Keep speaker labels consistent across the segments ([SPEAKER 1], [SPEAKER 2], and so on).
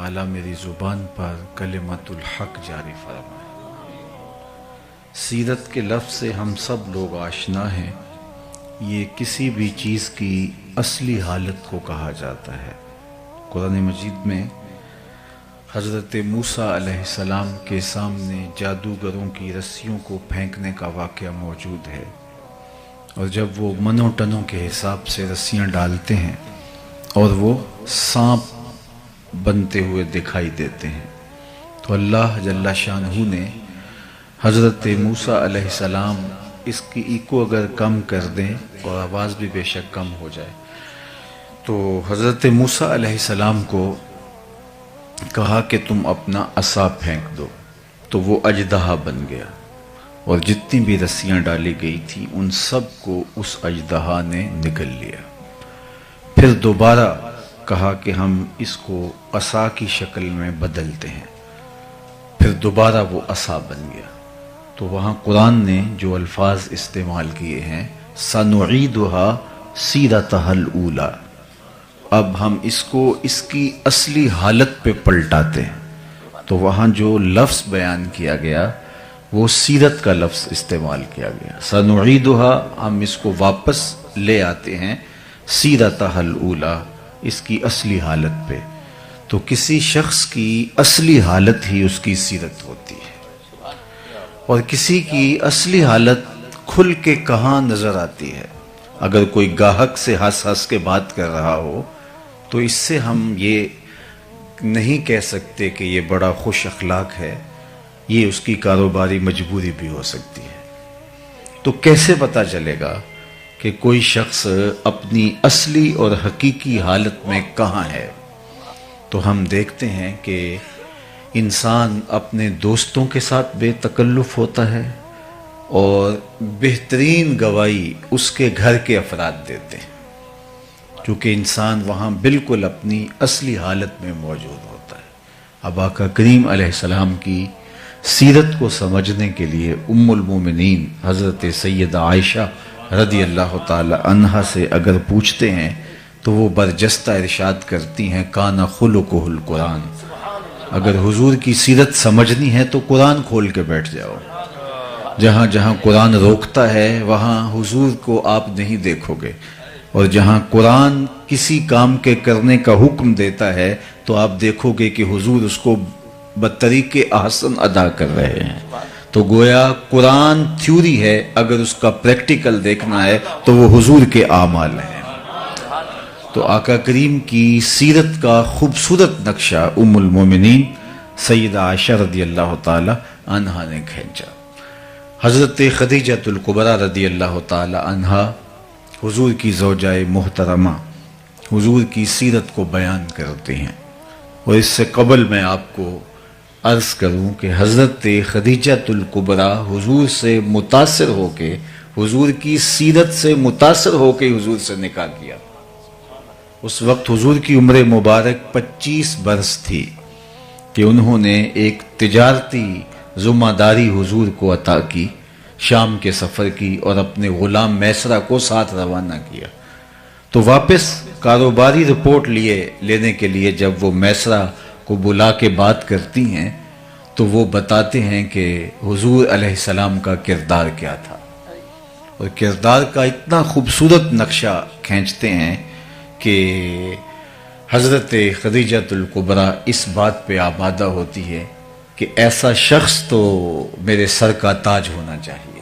[SPEAKER 1] تعالیٰ میری زبان پر کلمت الحق جاری فرمائے۔ سیرت کے لفظ سے ہم سب لوگ آشنا ہیں۔ یہ کسی بھی چیز کی اصلی حالت کو کہا جاتا ہے۔ قرآن مجید میں حضرت موسیٰ علیہ السلام کے سامنے جادوگروں کی رسیوں کو پھینکنے کا واقعہ موجود ہے، اور جب وہ منو ٹنوں کے حساب سے رسیاں ڈالتے ہیں اور وہ سانپ بنتے ہوئے دکھائی دیتے ہیں، تو اللہ جل شانہ نے حضرت موسیٰ علیہ السلام اس کی ایکو اگر کم کر دیں اور آواز بھی بے شک کم ہو جائے، تو حضرت موسیٰ علیہ السلام کو کہا کہ تم اپنا عصا پھینک دو، تو وہ اژدہا بن گیا، اور جتنی بھی رسیاں ڈالی گئی تھیں ان سب کو اس اژدہا نے نگل لیا۔ پھر دوبارہ کہا کہ ہم اس کو عصا کی شکل میں بدلتے ہیں، پھر دوبارہ وہ عصا بن گیا۔ تو وہاں قرآن نے جو الفاظ استعمال کیے ہیں سَنُعِيدُهَا سِيرَتَهَا الْأُولَى، اب ہم اس کو اس کی اصلی حالت پہ پلٹاتے ہیں۔ تو وہاں جو لفظ بیان کیا گیا وہ سیرت کا لفظ استعمال کیا گیا۔ سَنُعِيدُهَا، ہم اس کو واپس لے آتے ہیں سِيرَتَهَا الْأُولَى، اس کی اصلی حالت پہ۔ تو کسی شخص کی اصلی حالت ہی اس کی سیرت ہوتی ہے، اور کسی کی اصلی حالت کھل کے کہاں نظر آتی ہے۔ اگر کوئی گاہک سے ہنس ہنس کے بات کر رہا ہو تو اس سے ہم یہ نہیں کہہ سکتے کہ یہ بڑا خوش اخلاق ہے، یہ اس کی کاروباری مجبوری بھی ہو سکتی ہے۔ تو کیسے پتہ چلے گا کہ کوئی شخص اپنی اصلی اور حقیقی حالت میں کہاں ہے؟ تو ہم دیکھتے ہیں کہ انسان اپنے دوستوں کے ساتھ بے تکلف ہوتا ہے، اور بہترین گواہی اس کے گھر کے افراد دیتے ہیں، کیونکہ انسان وہاں بالکل اپنی اصلی حالت میں موجود ہوتا ہے۔ اب آقا کریم علیہ السلام کی سیرت کو سمجھنے کے لیے ام المومنین حضرت سیدہ عائشہ رضی اللہ تعالی عنہا سے اگر پوچھتے ہیں تو وہ برجستہ ارشاد کرتی ہیں کان خلقہ القرآن۔ اگر حضور کی سیرت سمجھنی ہے تو قرآن کھول کے بیٹھ جاؤ، جہاں جہاں قرآن روکتا ہے وہاں حضور کو آپ نہیں دیکھو گے، اور جہاں قرآن کسی کام کے کرنے کا حکم دیتا ہے تو آپ دیکھو گے کہ حضور اس کو بطریق احسن ادا کر رہے ہیں۔ تو گویا قرآن تھیوری ہے، اگر اس کا پریکٹیکل دیکھنا ہے تو وہ حضور کے اعمال ہیں۔ تو آقا کریم کی سیرت کا خوبصورت نقشہ ام المومنین سیدہ عائشہ رضی اللہ تعالی عنہا نے کھینچا۔ حضرت خدیجۃ الکبریٰ رضی اللہ تعالی عنہا حضور کی زوجہ محترمہ، حضور کی سیرت کو بیان کرتے ہیں، اور اس سے قبل میں آپ کو عرض کروں کہ حضرت خدیجۃ الکبریٰ حضور سے متاثر ہو کے، حضور کی سیرت سے متاثر ہو کے حضور سے نکاح کیا۔ اس وقت حضور کی عمر مبارک 25 برس تھی کہ انہوں نے ایک تجارتی ذمہ داری حضور کو عطا کی، شام کے سفر کی، اور اپنے غلام میسرہ کو ساتھ روانہ کیا۔ تو واپس کاروباری رپورٹ لینے کے لیے جب وہ میسرہ کو بلا کے بات کرتی ہیں تو وہ بتاتے ہیں کہ حضور علیہ السلام کا کردار کیا تھا، اور کردار کا اتنا خوبصورت نقشہ کھینچتے ہیں کہ حضرت خدیجۃ الکبریٰ اس بات پہ آبادہ ہوتی ہے کہ ایسا شخص تو میرے سر کا تاج ہونا چاہیے،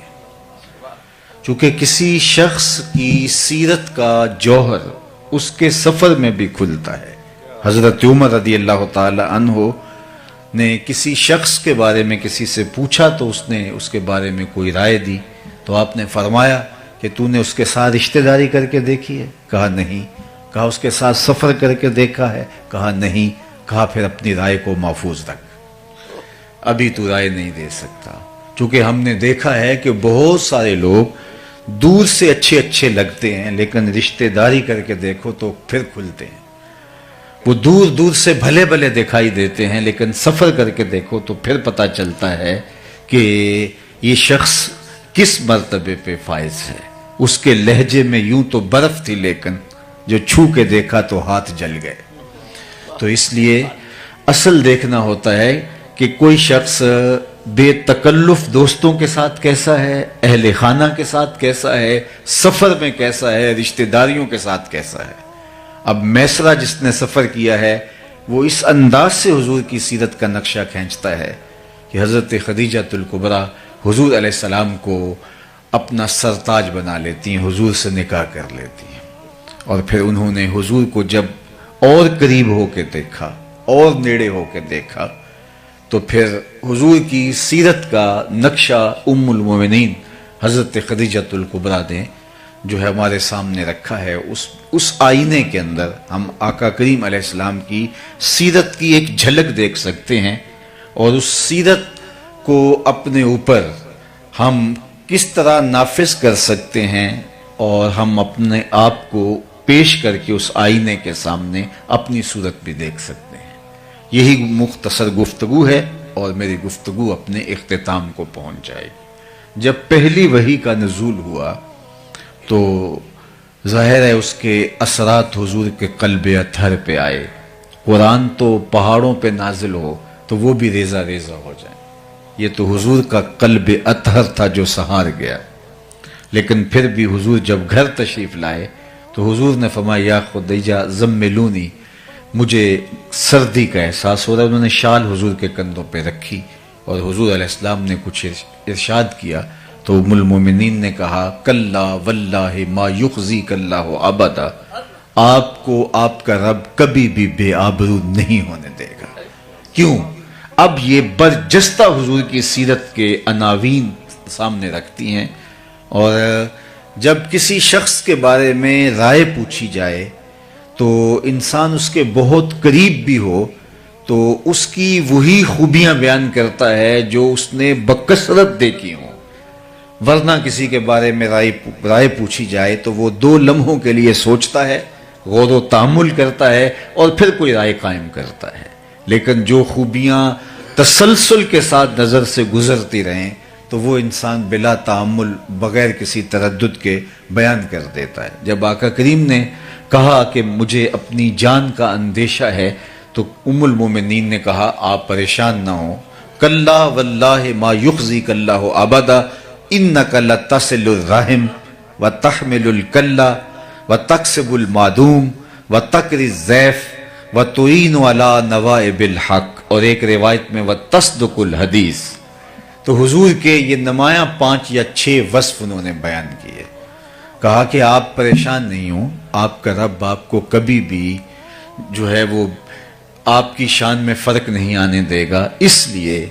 [SPEAKER 1] چونکہ کسی شخص کی سیرت کا جوہر اس کے سفر میں بھی کھلتا ہے۔ حضرت عمر رضی اللہ تعالی عنہ نے کسی شخص کے بارے میں کسی سے پوچھا تو اس نے اس کے بارے میں کوئی رائے دی، تو آپ نے فرمایا کہ تو نے اس کے ساتھ رشتہ داری کر کے دیکھی ہے؟ کہا نہیں۔ کہا اس کے ساتھ سفر کر کے دیکھا ہے؟ کہا نہیں۔ کہا پھر اپنی رائے کو محفوظ رکھ، ابھی تو رائے نہیں دے سکتا، چونکہ ہم نے دیکھا ہے کہ بہت سارے لوگ دور سے اچھے لگتے ہیں، لیکن رشتہ داری کر کے دیکھو تو پھر کھلتے ہیں۔ وہ دور دور سے بھلے بھلے دکھائی دیتے ہیں، لیکن سفر کر کے دیکھو تو پھر پتہ چلتا ہے کہ یہ شخص کس مرتبے پہ فائز ہے۔ اس کے لہجے میں یوں تو برف تھی، لیکن جو چھو کے دیکھا تو ہاتھ جل گئے۔ تو اس لیے اصل دیکھنا ہوتا ہے کہ کوئی شخص بے تکلف دوستوں کے ساتھ کیسا ہے، اہل خانہ کے ساتھ کیسا ہے، سفر میں کیسا ہے، رشتہ داریوں کے ساتھ کیسا ہے۔ اب میسرہ جس نے سفر کیا ہے وہ اس انداز سے حضور کی سیرت کا نقشہ کھینچتا ہے کہ حضرت خدیجہ الکبریٰ حضور علیہ السلام کو اپنا سرتاج بنا لیتی ہیں، حضور سے نکاح کر لیتی ہیں، اور پھر انہوں نے حضور کو جب اور قریب ہو کے دیکھا اور نیڑے ہو کے دیکھا تو پھر حضور کی سیرت کا نقشہ ام المومنین حضرت خدیجہ الکبریٰ نے جو ہے ہمارے سامنے رکھا ہے۔ اس آئینے کے اندر ہم آقا کریم علیہ السلام کی سیرت کی ایک جھلک دیکھ سکتے ہیں، اور اس سیرت کو اپنے اوپر ہم کس طرح نافذ کر سکتے ہیں، اور ہم اپنے آپ کو پیش کر کے اس آئینے کے سامنے اپنی صورت بھی دیکھ سکتے ہیں۔ یہی مختصر گفتگو ہے، اور میری گفتگو اپنے اختتام کو پہنچ جائے گی۔ جب پہلی وحی کا نزول ہوا تو ظاہر ہے اس کے اثرات حضور کے قلب اطہر پہ آئے۔ قرآن تو پہاڑوں پہ نازل ہو تو وہ بھی ریزہ ریزہ ہو جائے، یہ تو حضور کا قلب اطہر تھا جو سہار گیا۔ لیکن پھر بھی حضور جب گھر تشریف لائے تو حضور نے فرمایا یا خدیجہ زملونی، مجھے سردی کا احساس ہو رہا ہے۔ انہوں نے شال حضور کے کندھوں پہ رکھی اور حضور علیہ السلام نے کچھ ارشاد کیا تو ام المومنین نے کہا کلا واللہ ما یخزیک اللہ ابدا، آپ کو آپ کا رب کبھی بھی بے آبرو نہیں ہونے دے گا۔ کیوں؟ اب یہ برجستہ حضور کی سیرت کے عناوین سامنے رکھتی ہیں، اور جب کسی شخص کے بارے میں رائے پوچھی جائے تو انسان اس کے بہت قریب بھی ہو تو اس کی وہی خوبیاں بیان کرتا ہے جو اس نے بکثرت دیکھی ہوں، ورنہ کسی کے بارے میں رائے پوچھی جائے تو وہ 2 لمحوں کے لیے سوچتا ہے، غور و تأمل کرتا ہے اور پھر کوئی رائے قائم کرتا ہے۔ لیکن جو خوبیاں تسلسل کے ساتھ نظر سے گزرتی رہیں تو وہ انسان بلا تأمل بغیر کسی تردد کے بیان کر دیتا ہے۔ جب آقا کریم نے کہا کہ مجھے اپنی جان کا اندیشہ ہے تو ام المومنین نے کہا آپ پریشان نہ ہوں، کلا واللہ ما یخزیک اللہ ابدا انک لتصل الرحم وتحمل الکلا وتکسب المعدوم وتقری الضیف وتعین علی نوائب الحق، اور ایک روایت میں وتصدق الحدیث۔ تو حضور کے یہ نمایاں 5 یا 6 وصف انہوں نے بیان کیے، کہا کہ آپ پریشان نہیں ہوں، آپ کا رب آپ کو کبھی بھی جو ہے وہ آپ کی شان میں فرق نہیں آنے دے گا، اس لیے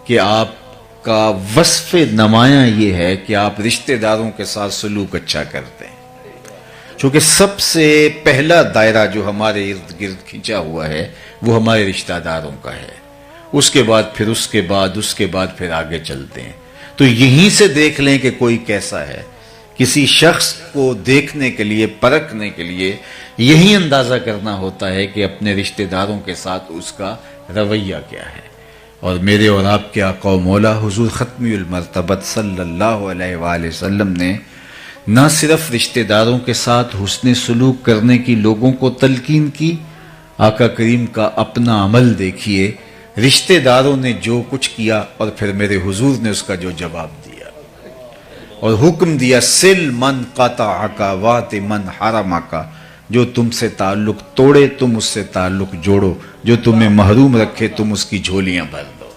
[SPEAKER 1] کہ آپ کا وصف نمایاں یہ ہے کہ آپ رشتہ داروں کے ساتھ سلوک اچھا کرتے ہیں۔ چونکہ سب سے پہلا دائرہ جو ہمارے ارد گرد کھینچا ہوا ہے وہ ہمارے رشتہ داروں کا ہے، اس کے بعد پھر آگے چلتے ہیں۔ تو یہیں سے دیکھ لیں کہ کوئی کیسا ہے۔ کسی شخص کو دیکھنے کے لیے، پرکھنے کے لیے یہی اندازہ کرنا ہوتا ہے کہ اپنے رشتہ داروں کے ساتھ اس کا رویہ کیا ہے۔ اور میرے اور آپ کے آقا و مولا حضور ختمی المرتبت صلی اللہ علیہ وآلہ وسلم نے نہ صرف رشتہ داروں کے ساتھ حسن سلوک کرنے کی لوگوں کو تلقین کی، آقا کریم کا اپنا عمل دیکھیے، رشتہ داروں نے جو کچھ کیا اور پھر میرے حضور نے اس کا جو جواب دیا اور حکم دیا سل من قطعک وات من حرمک، جو تم سے تعلق توڑے تم اس سے تعلق جوڑو، جو تمہیں محروم رکھے تم اس کی جھولیاں بھر دو۔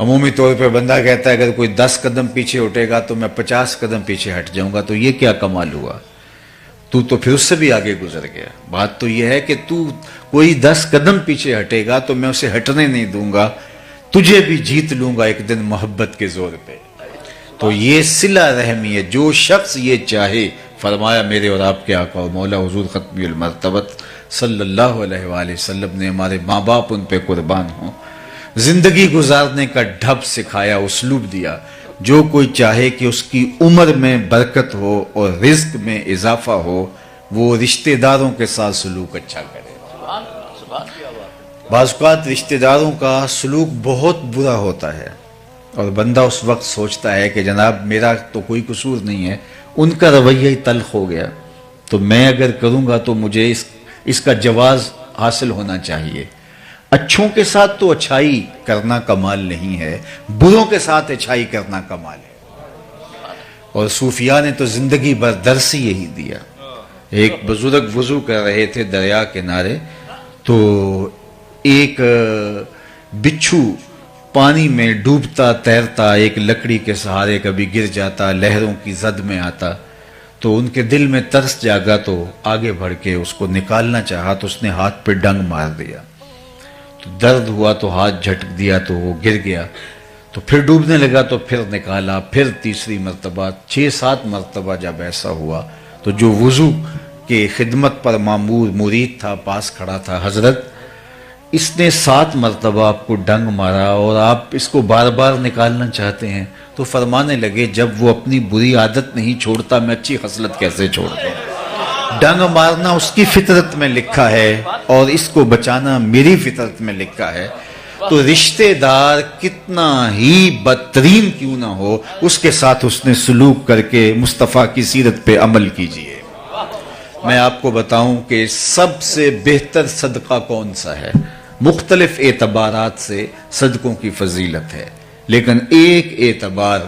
[SPEAKER 1] عمومی طور پہ بندہ کہتا ہے اگر کوئی 10 قدم پیچھے اٹھے گا تو میں 50 قدم پیچھے ہٹ جاؤں گا، تو یہ کیا کمال ہوا؟ تو پھر اس سے بھی آگے گزر گیا۔ بات تو یہ ہے کہ تو کوئی 10 قدم پیچھے ہٹے گا تو میں اسے ہٹنے نہیں دوں گا، تجھے بھی جیت لوں گا ایک دن محبت کے زور پہ۔ تو یہ صلہ رحمی ہے، جو شخص یہ چاہے، فرمایا میرے اور آپ کے آقا و مولا حضور ختمی المرتبت صلی اللہ علیہ وآلہ وسلم نے، ہمارے ماں باپ ان پہ قربان ہوں، زندگی گزارنے کا ڈھب سکھایا، اسلوب دیا۔ جو کوئی چاہے کہ اس کی عمر میں برکت ہو اور رزق میں اضافہ ہو، وہ رشتہ داروں کے ساتھ سلوک اچھا کرے۔ بعض اوقات رشتہ داروں کا سلوک بہت برا ہوتا ہے اور بندہ اس وقت سوچتا ہے کہ جناب میرا تو کوئی قصور نہیں ہے، ان کا رویہ ہی تلخ ہو گیا، تو میں اگر کروں گا تو مجھے اس کا جواز حاصل ہونا چاہیے۔ اچھوں کے ساتھ تو اچھائی کرنا کمال نہیں ہے، بروں کے ساتھ اچھائی کرنا کمال ہے۔ اور صوفیاء نے تو زندگی بھر درس ہی یہی دیا۔ ایک بزرگ وضو کر رہے تھے دریا کنارے، تو ایک بچھو پانی میں ڈوبتا تیرتا ایک لکڑی کے سہارے کبھی گر جاتا، لہروں کی زد میں آتا، تو ان کے دل میں ترس جاگا، تو آگے بڑھ کے اس کو نکالنا چاہا تو اس نے ہاتھ پہ ڈنگ مار دیا، تو درد ہوا تو ہاتھ جھٹک دیا تو وہ گر گیا، تو پھر ڈوبنے لگا تو پھر نکالا، پھر تیسری مرتبہ، 6-7 مرتبہ جب ایسا ہوا تو جو وضو کے خدمت پر معمور مرید تھا پاس کھڑا تھا، حضرت اس نے 7 مرتبہ آپ کو ڈنگ مارا اور آپ اس کو بار بار نکالنا چاہتے ہیں، تو فرمانے لگے جب وہ اپنی بری عادت نہیں چھوڑتا میں اچھی خصلت کیسے چھوڑ دوں؟ ڈنگ مارنا اس کی فطرت میں لکھا ہے اور اس کو بچانا میری فطرت میں لکھا ہے، تو رشتہ دار کتنا ہی بدترین کیوں نہ ہو اس کے ساتھ اس نے سلوک کر کے مصطفیٰ کی سیرت پہ عمل کیجئے۔ میں آپ کو بتاؤں کہ سب سے بہتر صدقہ کون سا ہے؟ مختلف اعتبارات سے صدقوں کی فضیلت ہے، لیکن ایک اعتبار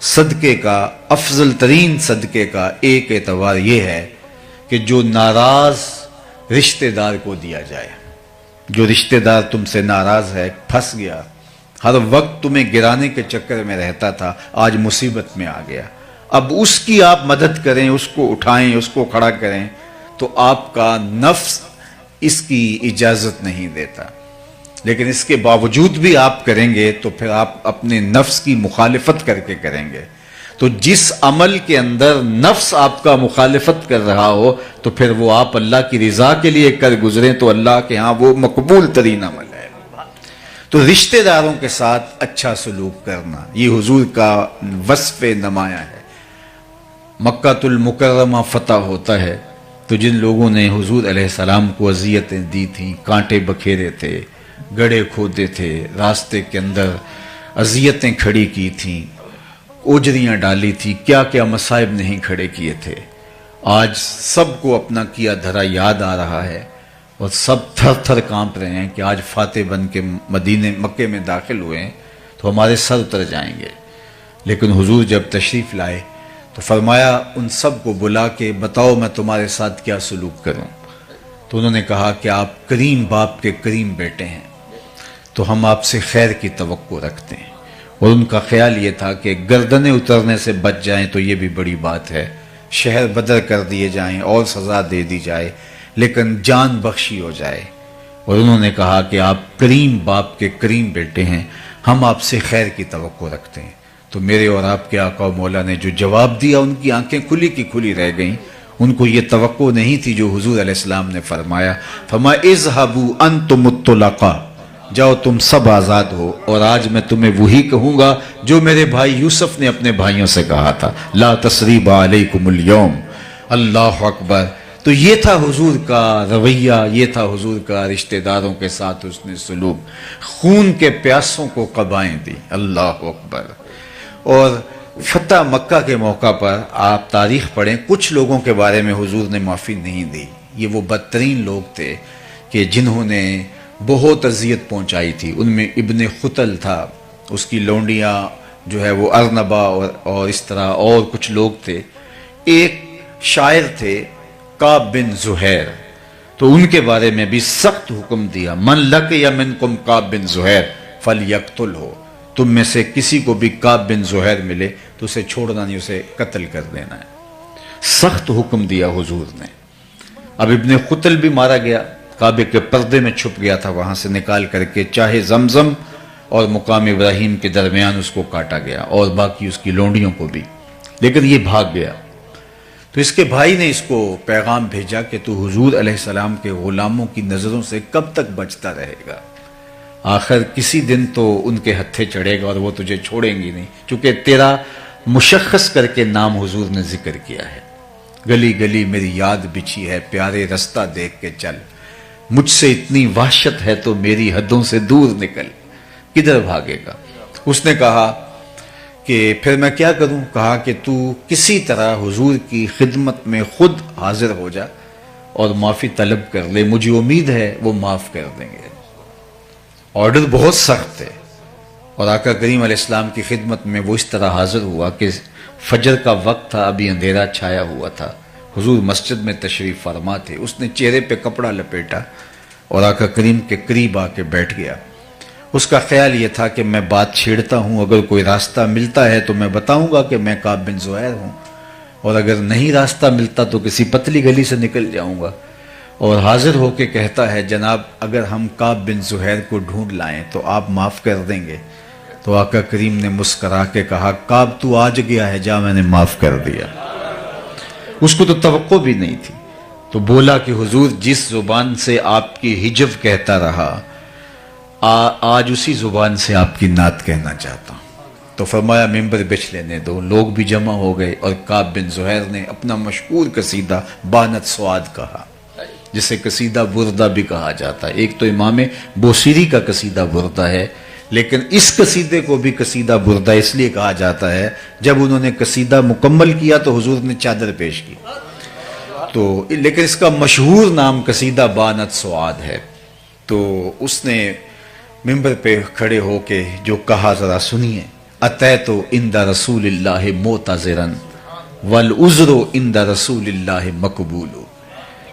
[SPEAKER 1] صدقے کا، افضل ترین صدقے کا ایک اعتبار یہ ہے کہ جو ناراض رشتہ دار کو دیا جائے۔ جو رشتہ دار تم سے ناراض ہے، پھنس گیا، ہر وقت تمہیں گرانے کے چکر میں رہتا تھا، آج مصیبت میں آ گیا، اب اس کی آپ مدد کریں، اس کو اٹھائیں، اس کو کھڑا کریں، تو آپ کا نفس اس کی اجازت نہیں دیتا، لیکن اس کے باوجود بھی آپ کریں گے تو پھر آپ اپنے نفس کی مخالفت کر کے کریں گے۔ تو جس عمل کے اندر نفس آپ کا مخالفت کر رہا ہو تو پھر وہ آپ اللہ کی رضا کے لیے کر گزریں تو اللہ کے ہاں وہ مقبول ترین عمل ہے۔ تو رشتہ داروں کے ساتھ اچھا سلوک کرنا یہ حضور کا وصف نمایاں ہے۔ مکہ المکرمہ فتح ہوتا ہے تو جن لوگوں نے حضور علیہ السلام کو اذیتیں دی تھیں، کانٹے بکھیرے تھے، گڑھے کھودے تھے، راستے کے اندر اذیتیں کھڑی کی تھیں، اوجریاں ڈالی تھی، کیا کیا مصائب نہیں کھڑے کیے تھے، آج سب کو اپنا کیا دھرا یاد آ رہا ہے اور سب تھر تھر کانپ رہے ہیں کہ آج فاتح بن کے مکے میں داخل ہوئے ہیں تو ہمارے سر اتر جائیں گے۔ لیکن حضور جب تشریف لائے تو فرمایا ان سب کو بلا کے بتاؤ میں تمہارے ساتھ کیا سلوک کروں، تو انہوں نے کہا کہ آپ کریم باپ کے کریم بیٹے ہیں تو ہم آپ سے خیر کی توقع رکھتے ہیں، اور ان کا خیال یہ تھا کہ گردنیں اترنے سے بچ جائیں تو یہ بھی بڑی بات ہے، شہر بدر کر دیے جائیں اور سزا دے دی جائے لیکن جان بخشی ہو جائے، اور انہوں نے کہا کہ آپ کریم باپ کے کریم بیٹے ہیں، ہم آپ سے خیر کی توقع رکھتے ہیں۔ تو میرے اور آپ کے آقا و مولا نے جو جواب دیا ان کی آنکھیں کھلی کی کھلی رہ گئیں، ان کو یہ توقع نہیں تھی جو حضور علیہ السلام نے فرمایا، اذهبوا انتم الطلقاء، جاؤ تم سب آزاد ہو، اور آج میں تمہیں وہی کہوں گا جو میرے بھائی یوسف نے اپنے بھائیوں سے کہا تھا، لا تثریب علیکم اليوم، اللہ اکبر۔ تو یہ تھا حضور کا رویہ، یہ تھا حضور کا رشتہ داروں کے ساتھ اس نے سلوک، خون کے پیاسوں کو قبائیں دی، اللہ اکبر۔ اور فتح مکہ کے موقع پر آپ تاریخ پڑھیں، کچھ لوگوں کے بارے میں حضور نے معافی نہیں دی، یہ وہ بدترین لوگ تھے کہ جنہوں نے بہت اذیت پہنچائی تھی، ان میں ابن خطل تھا، اس کی لونڈیاں جو ہے وہ ارنبا اور اس طرح اور کچھ لوگ تھے، ایک شاعر تھے کعب بن زہیر، تو ان کے بارے میں بھی سخت حکم دیا، من لقی منکم کعب بن زہیر فلیقتلہ، تم میں سے کسی کو بھی کعب بن زہیر ملے تو اسے چھوڑنا نہیں، اسے قتل کر دینا ہے، سخت حکم دیا حضور نے۔ اب ابن خطل بھی مارا گیا، کعبے کے پردے میں چھپ گیا تھا، وہاں سے نکال کر کے چاہے زمزم اور مقام ابراہیم کے درمیان اس کو کاٹا گیا، اور باقی اس کی لونڈیوں کو بھی، لیکن یہ بھاگ گیا۔ تو اس کے بھائی نے اس کو پیغام بھیجا کہ تو حضور علیہ السلام کے غلاموں کی نظروں سے کب تک بچتا رہے گا، آخر کسی دن تو ان کے ہتھے چڑھے گا اور وہ تجھے چھوڑیں گی نہیں، چونکہ تیرا مشخص کر کے نام حضور نے ذکر کیا ہے، گلی گلی میری یاد بچھی ہے، پیارے رستہ دیکھ کے چل، مجھ سے اتنی وحشت ہے تو میری حدوں سے دور نکل، کدھر بھاگے گا۔ اس نے کہا کہ پھر میں کیا کروں، کہا کہ تو کسی طرح حضور کی خدمت میں خود حاضر ہو جا اور معافی طلب کر لے، مجھے امید ہے وہ معاف کر دیں گے۔ آرڈر بہت سخت ہے، اور آقا کریم علیہ السلام کی خدمت میں وہ اس طرح حاضر ہوا کہ فجر کا وقت تھا، ابھی اندھیرا چھایا ہوا تھا، حضور مسجد میں تشریف فرما تھے، اس نے چہرے پہ کپڑا لپیٹا اور آقا کریم کے قریب آ کے بیٹھ گیا۔ اس کا خیال یہ تھا کہ میں بات چھیڑتا ہوں، اگر کوئی راستہ ملتا ہے تو میں بتاؤں گا کہ میں کعب بن زہیر ہوں، اور اگر نہیں راستہ ملتا تو کسی پتلی گلی سے نکل جاؤں گا، اور حاضر ہو کے کہتا ہے جناب اگر ہم کعب بن زہیر کو ڈھونڈ لائیں تو آپ معاف کر دیں گے؟ تو آقا کریم نے مسکرا کے کہا کعب تو آج گیا ہے، جا میں نے معاف کر دیا۔ اس کو تو توقع بھی نہیں تھی، تو بولا کہ حضور جس زبان سے آپ کی ہجو کہتا رہا، آج اسی زبان سے آپ کی نعت کہنا چاہتا ہوں۔ تو فرمایا ممبر بچھ لینے دو، لوگ بھی جمع ہو گئے، اور کعب بن زہیر نے اپنا مشہور قصیدہ بانت سواد کہا، جسے قصیدہ بردہ بھی کہا جاتا ہے۔ ایک تو امام بوصیری کا قصیدہ بردہ ہے، لیکن اس قصیدے کو بھی قصیدہ بردہ اس لیے کہا جاتا ہے، جب انہوں نے قصیدہ مکمل کیا تو حضور نے چادر پیش کی، تو لیکن اس کا مشہور نام قصیدہ بانت سواد ہے۔ تو اس نے ممبر پہ کھڑے ہو کے جو کہا ذرا سنیے، اتیت عند رسول اللہ معتذرا والعذر عند رسول اللہ مقبول۔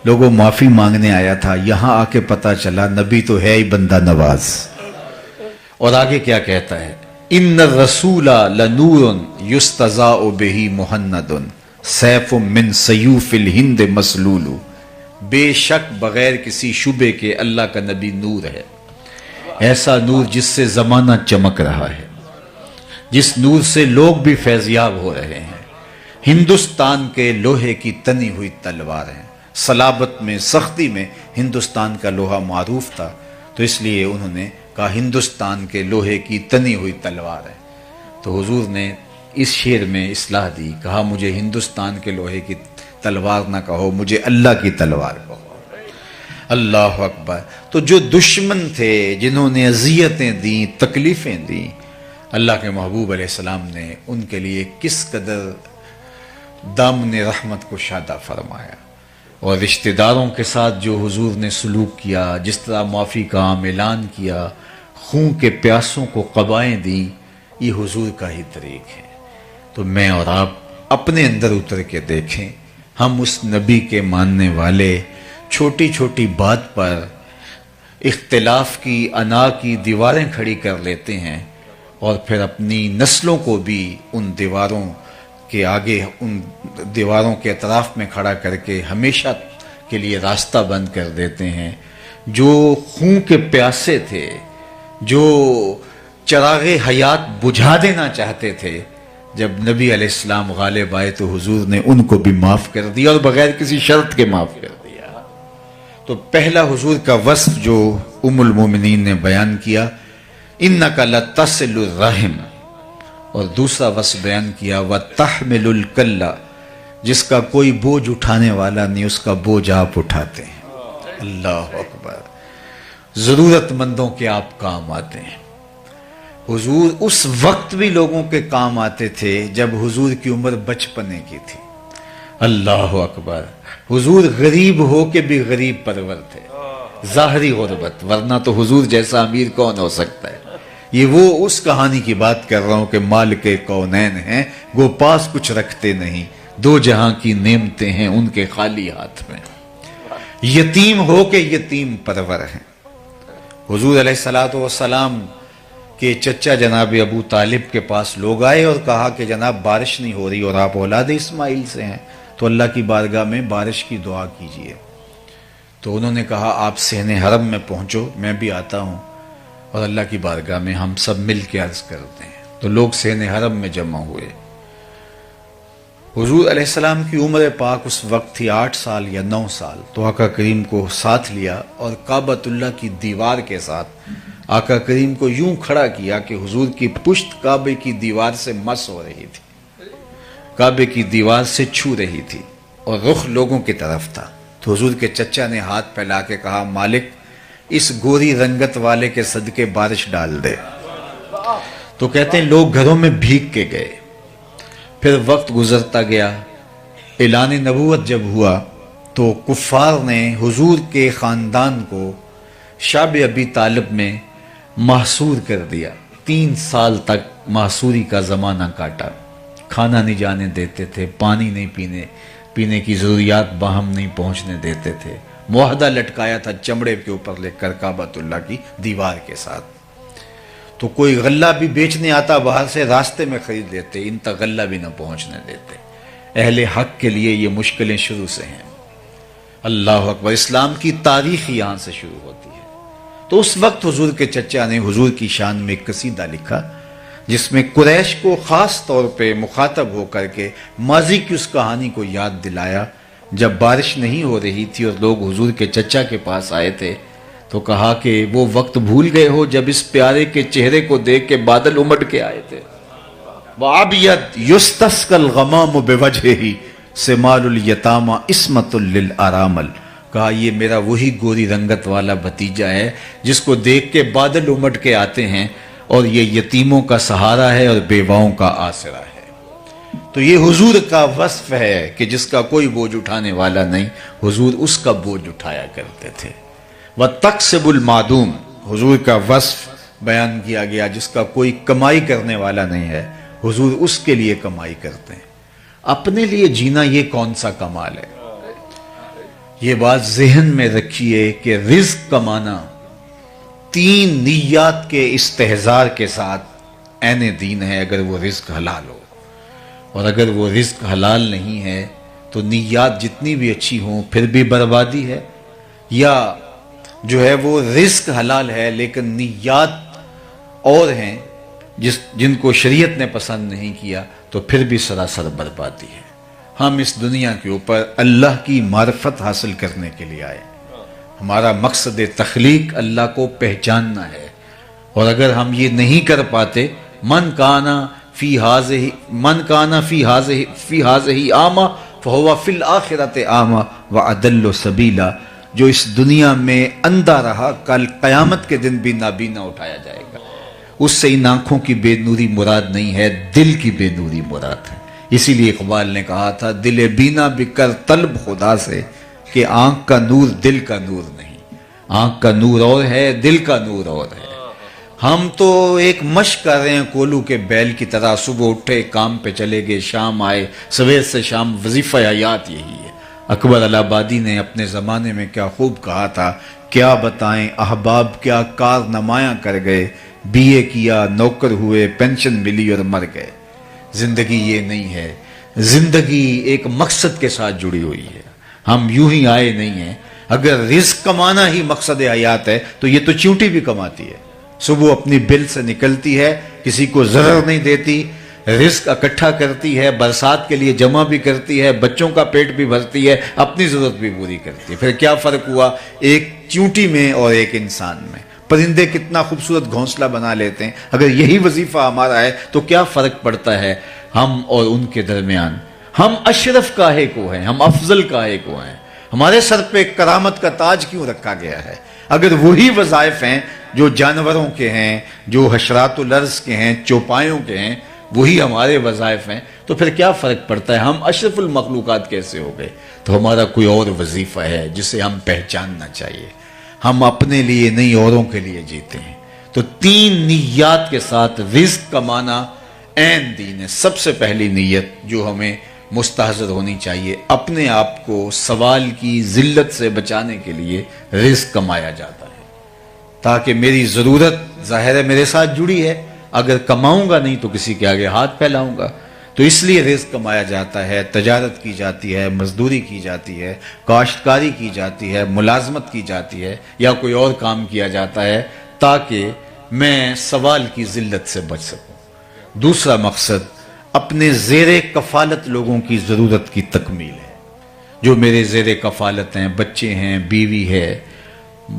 [SPEAKER 1] لوگوں معافی مانگنے آیا تھا، یہاں آ کے پتہ چلا نبی تو ہے ہی بندہ نواز۔ اور آگے کیا کہتا ہے، ان الرسول لنور یستضاء بہ مہند سیف من سیوف الہند مسلول۔ بے شک بغیر کسی شبے کے اللہ کا نبی نور ہے، ایسا نور جس سے زمانہ چمک رہا ہے، جس نور سے لوگ بھی فیضیاب ہو رہے ہیں، ہندوستان کے لوہے کی تنی ہوئی تلوار ہے۔ صلابت میں، سختی میں ہندوستان کا لوہا معروف تھا، تو اس لیے انہوں نے کہا ہندوستان کے لوہے کی تنی ہوئی تلوار ہے۔ تو حضور نے اس شعر میں اصلاح دی، کہا مجھے ہندوستان کے لوہے کی تلوار نہ کہو، مجھے اللہ کی تلوار کہو۔ اللہ اکبر۔ تو جو دشمن تھے، جنہوں نے اذیتیں دیں، تکلیفیں دیں، اللہ کے محبوب علیہ السلام نے ان کے لیے کس قدر دامن رحمت کو شادہ فرمایا، اور رشتہ داروں کے ساتھ جو حضور نے سلوک کیا، جس طرح معافی کا عام اعلان کیا، خون کے پیاسوں کو قبائیں دیں، یہ حضور کا ہی طریق ہے۔ تو میں اور آپ اپنے اندر اتر کے دیکھیں، ہم اس نبی کے ماننے والے چھوٹی چھوٹی بات پر اختلاف کی انا کی دیواریں کھڑی کر لیتے ہیں، اور پھر اپنی نسلوں کو بھی ان دیواروں کے آگے، ان دیواروں کے اطراف میں کھڑا کر کے ہمیشہ کے لیے راستہ بند کر دیتے ہیں۔ جو خون کے پیاسے تھے، جو چراغ حیات بجھا دینا چاہتے تھے، جب نبی علیہ السلام غالب آئے تو حضور نے ان کو بھی معاف کر دیا، اور بغیر کسی شرط کے معاف کر دیا۔ تو پہلا حضور کا وصف جو ام المومنین نے بیان کیا، انک لتصل الرحم، اور دوسرا وصف بیان کیا وتحمل الکل، جس کا کوئی بوجھ اٹھانے والا نہیں، اس کا بوجھ آپ اٹھاتے ہیں۔ اللہ اکبر۔ ضرورت مندوں کے آپ کام آتے ہیں۔ حضور اس وقت بھی لوگوں کے کام آتے تھے جب حضور کی عمر بچپنے کی تھی۔ اللہ اکبر۔ حضور غریب ہو کے بھی غریب پرور تھے، ظاہری غربت، ورنہ تو حضور جیسا امیر کون ہو سکتا ہے۔ یہ وہ اس کہانی کی بات کر رہا ہوں کہ مال کے کونین ہیں، گو پاس کچھ رکھتے نہیں، دو جہاں کی نعمتیں ہیں ان کے خالی ہاتھ میں، یتیم ہو کے یتیم پرور ہیں۔ حضور علیہ السلام کہ چچا جناب ابو طالب کے پاس لوگ آئے اور کہا کہ جناب بارش نہیں ہو رہی اور آپ اولاد اسماعیل سے ہیں، تو اللہ کی بارگاہ میں بارش کی دعا کیجئے۔ تو انہوں نے کہا آپ صحن حرم میں پہنچو، میں بھی آتا ہوں، اور اللہ کی بارگاہ میں ہم سب مل کے عرض کرتے ہیں۔ تو لوگ صحن حرم میں جمع ہوئے۔ حضور علیہ السلام کی عمر پاک اس وقت تھی 8 سال یا 9 سال، تو آقا کریم کو ساتھ لیا اور کعبۃ اللہ کی دیوار کے ساتھ آقا کریم کو یوں کھڑا کیا کہ حضور کی پشت کعبے کی دیوار سے مس ہو رہی تھی، کعبے کی دیوار سے چھو رہی تھی، اور رخ لوگوں کی طرف تھا۔ تو حضور کے چچا نے ہاتھ پھیلا کے کہا مالک اس گوری رنگت والے کے صدقے بارش ڈال دے۔ تو کہتے ہیں لوگ گھروں میں بھیگ کے گئے۔ پھر وقت گزرتا گیا، اعلان نبوت جب ہوا تو کفار نے حضور کے خاندان کو شعب ابی طالب میں محصور کر دیا، 3 سال تک محصوری کا زمانہ کاٹا، کھانا نہیں جانے دیتے تھے، پانی نہیں پینے کی ضروریات باہم نہیں پہنچنے دیتے تھے، معاہدہ لٹکایا تھا چمڑے کے اوپر لے کر کعبۃ اللہ کی دیوار کے ساتھ، تو کوئی غلہ بھی بیچنے آتا باہر سے راستے میں خرید لیتے، ان تک غلہ بھی نہ پہنچنے دیتے۔ اہل حق کے لیے یہ مشکلیں شروع سے ہیں۔ اللہ اکبر، اسلام کی تاریخ یہاں سے شروع ہوتی ہے۔ تو اس وقت حضور کے چچا نے حضور کی شان میں ایک قصیدہ لکھا جس میں قریش کو خاص طور پہ مخاطب ہو کر کے ماضی کی اس کہانی کو یاد دلایا، جب بارش نہیں ہو رہی تھی اور لوگ حضور کے چچا کے پاس آئے تھے تو کہا کہ وہ وقت بھول گئے ہو جب اس پیارے کے چہرے کو دیکھ کے بادل امٹ کے آئے تھے۔ وَعَبْيَدْ يُسْتَسْقَى الْغَمَامُ بِوَجْهِهِ سِمَالُ الْيَتَامَى عِصْمَةٌ لِلْأَرَامِلِ، کہا یہ میرا وہی گوری رنگت والا بھتیجا ہے جس کو دیکھ کے بادل امٹ کے آتے ہیں، اور یہ یتیموں کا سہارا ہے اور بیواؤں کا آسرا ہے۔ تو یہ حضور کا وصف ہے کہ جس کا کوئی بوجھ اٹھانے والا نہیں، حضور اس کا بوجھ اٹھایا کرتے تھے۔ وَتَقْسِبُ الْمَعْدُومِ، حضور کا وصف بیان کیا گیا جس کا کوئی کمائی کرنے والا نہیں ہے، حضور اس کے لیے کمائی کرتے ہیں۔ اپنے لیے جینا یہ کون سا کمال ہے؟ یہ بات ذہن میں رکھیے کہ رزق کمانا 3 نیات کے استحضار کے ساتھ عین دین ہے، اگر وہ رزق حلال ہو، اور اگر وہ رزق حلال نہیں ہے تو نیات جتنی بھی اچھی ہوں پھر بھی بربادی ہے، یا جو ہے وہ رزق حلال ہے لیکن نیات اور ہیں جن کو شریعت نے پسند نہیں کیا تو پھر بھی سراسر بربادی ہے۔ ہم اس دنیا کے اوپر اللہ کی معرفت حاصل کرنے کے لیے آئے، ہمارا مقصد تخلیق اللہ کو پہچاننا ہے، اور اگر ہم یہ نہیں کر پاتے، من کانا فی ہذہ اعمی فہو فی الآخرۃ اعمی واضل سبیلا، جو اس دنیا میں اندھا رہا کل قیامت کے دن بھی نابینا اٹھایا جائے گا۔ اس سے ان آنکھوں کی بے نوری مراد نہیں ہے، دل کی بے نوری مراد ہے۔ اسی لیے اقبال نے کہا تھا، دل بینا بکر طلب خدا سے، کہ آنکھ کا نور دل کا نور نہیں، آنکھ کا نور اور ہے، دل کا نور اور ہے۔ ہم تو ایک مشق کر رہے ہیں کولو کے بیل کی طرح، صبح اٹھے کام پہ چلے گئے، شام آئے، سویر سے شام وظیفہ حیات یہی ہے۔ اکبر الہ آبادی نے اپنے زمانے میں کیا خوب کہا تھا، کیا بتائیں احباب کیا کار نمایاں کر گئے، بی اے کیا، نوکر ہوئے، پینشن ملی اور مر گئے۔ زندگی یہ نہیں ہے، زندگی ایک مقصد کے ساتھ جڑی ہوئی ہے، ہم یوں ہی آئے نہیں ہیں۔ اگر رزق کمانا ہی مقصد حیات ہے تو یہ تو چیونٹی بھی کماتی ہے، صبح اپنی بل سے نکلتی ہے، کسی کو ضرر نہیں دیتی، رزق اکٹھا کرتی ہے، برسات کے لیے جمع بھی کرتی ہے، بچوں کا پیٹ بھی بھرتی ہے، اپنی ضرورت بھی پوری کرتی ہے۔ پھر کیا فرق ہوا ایک چیونٹی میں اور ایک انسان میں؟ پرندے کتنا خوبصورت گھونسلہ بنا لیتے ہیں، اگر یہی وظیفہ ہمارا ہے تو کیا فرق پڑتا ہے ہم اور ان کے درمیان؟ ہم اشرف کاہے کو ہیں، ہم افضل کاہے کو ہیں؟ ہمارے سر پہ کرامت کا تاج کیوں رکھا گیا ہے؟ اگر وہی وظائف ہیں جو جانوروں کے ہیں، جو حشرات الارض کے ہیں، چوپایوں کے ہیں، وہی ہمارے وظائف ہیں، تو پھر کیا فرق پڑتا ہے؟ ہم اشرف المخلوقات کیسے ہو گئے؟ تو ہمارا کوئی اور وظیفہ ہے جسے ہم پہچاننا چاہیے۔ ہم اپنے لیے نہیں، اوروں کے لیے جیتے ہیں۔ تو 3 نیات کے ساتھ رزق کمانا عین دین ہے۔ سب سے پہلی نیت جو ہمیں مستحضر ہونی چاہیے، اپنے آپ کو سوال کی ذلت سے بچانے کے لیے رزق کمایا جاتا ہے، تاکہ میری ضرورت ظاہر ہے میرے ساتھ جڑی ہے، اگر کماؤں گا نہیں تو کسی کے آگے ہاتھ پھیلاؤں گا۔ تو اس لیے رزق کمایا جاتا ہے، تجارت کی جاتی ہے، مزدوری کی جاتی ہے، کاشتکاری کی جاتی ہے، ملازمت کی جاتی ہے، یا کوئی اور کام کیا جاتا ہے تاکہ میں سوال کی ذلت سے بچ سکوں۔ دوسرا مقصد اپنے زیر کفالت لوگوں کی ضرورت کی تکمیل ہے۔ جو میرے زیر کفالت ہیں، بچے ہیں، بیوی ہے،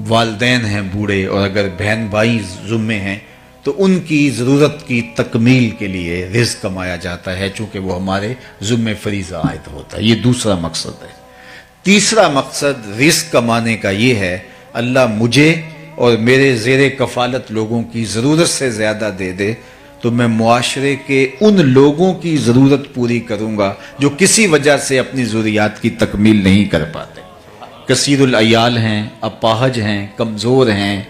[SPEAKER 1] والدین ہیں بوڑھے، اور اگر بہن بھائی ذمے ہیں تو ان کی ضرورت کی تکمیل کے لیے رزق کمایا جاتا ہے، چونکہ وہ ہمارے ذمہ فریضہ عائد ہوتا ہے۔ یہ دوسرا مقصد ہے۔ تیسرا مقصد رزق کمانے کا یہ ہے، اللہ مجھے اور میرے زیر کفالت لوگوں کی ضرورت سے زیادہ دے دے تو میں معاشرے کے ان لوگوں کی ضرورت پوری کروں گا جو کسی وجہ سے اپنی ضروریات کی تکمیل نہیں کر پاتے، کثیر العیال ہیں، اپاہج ہیں، کمزور ہیں،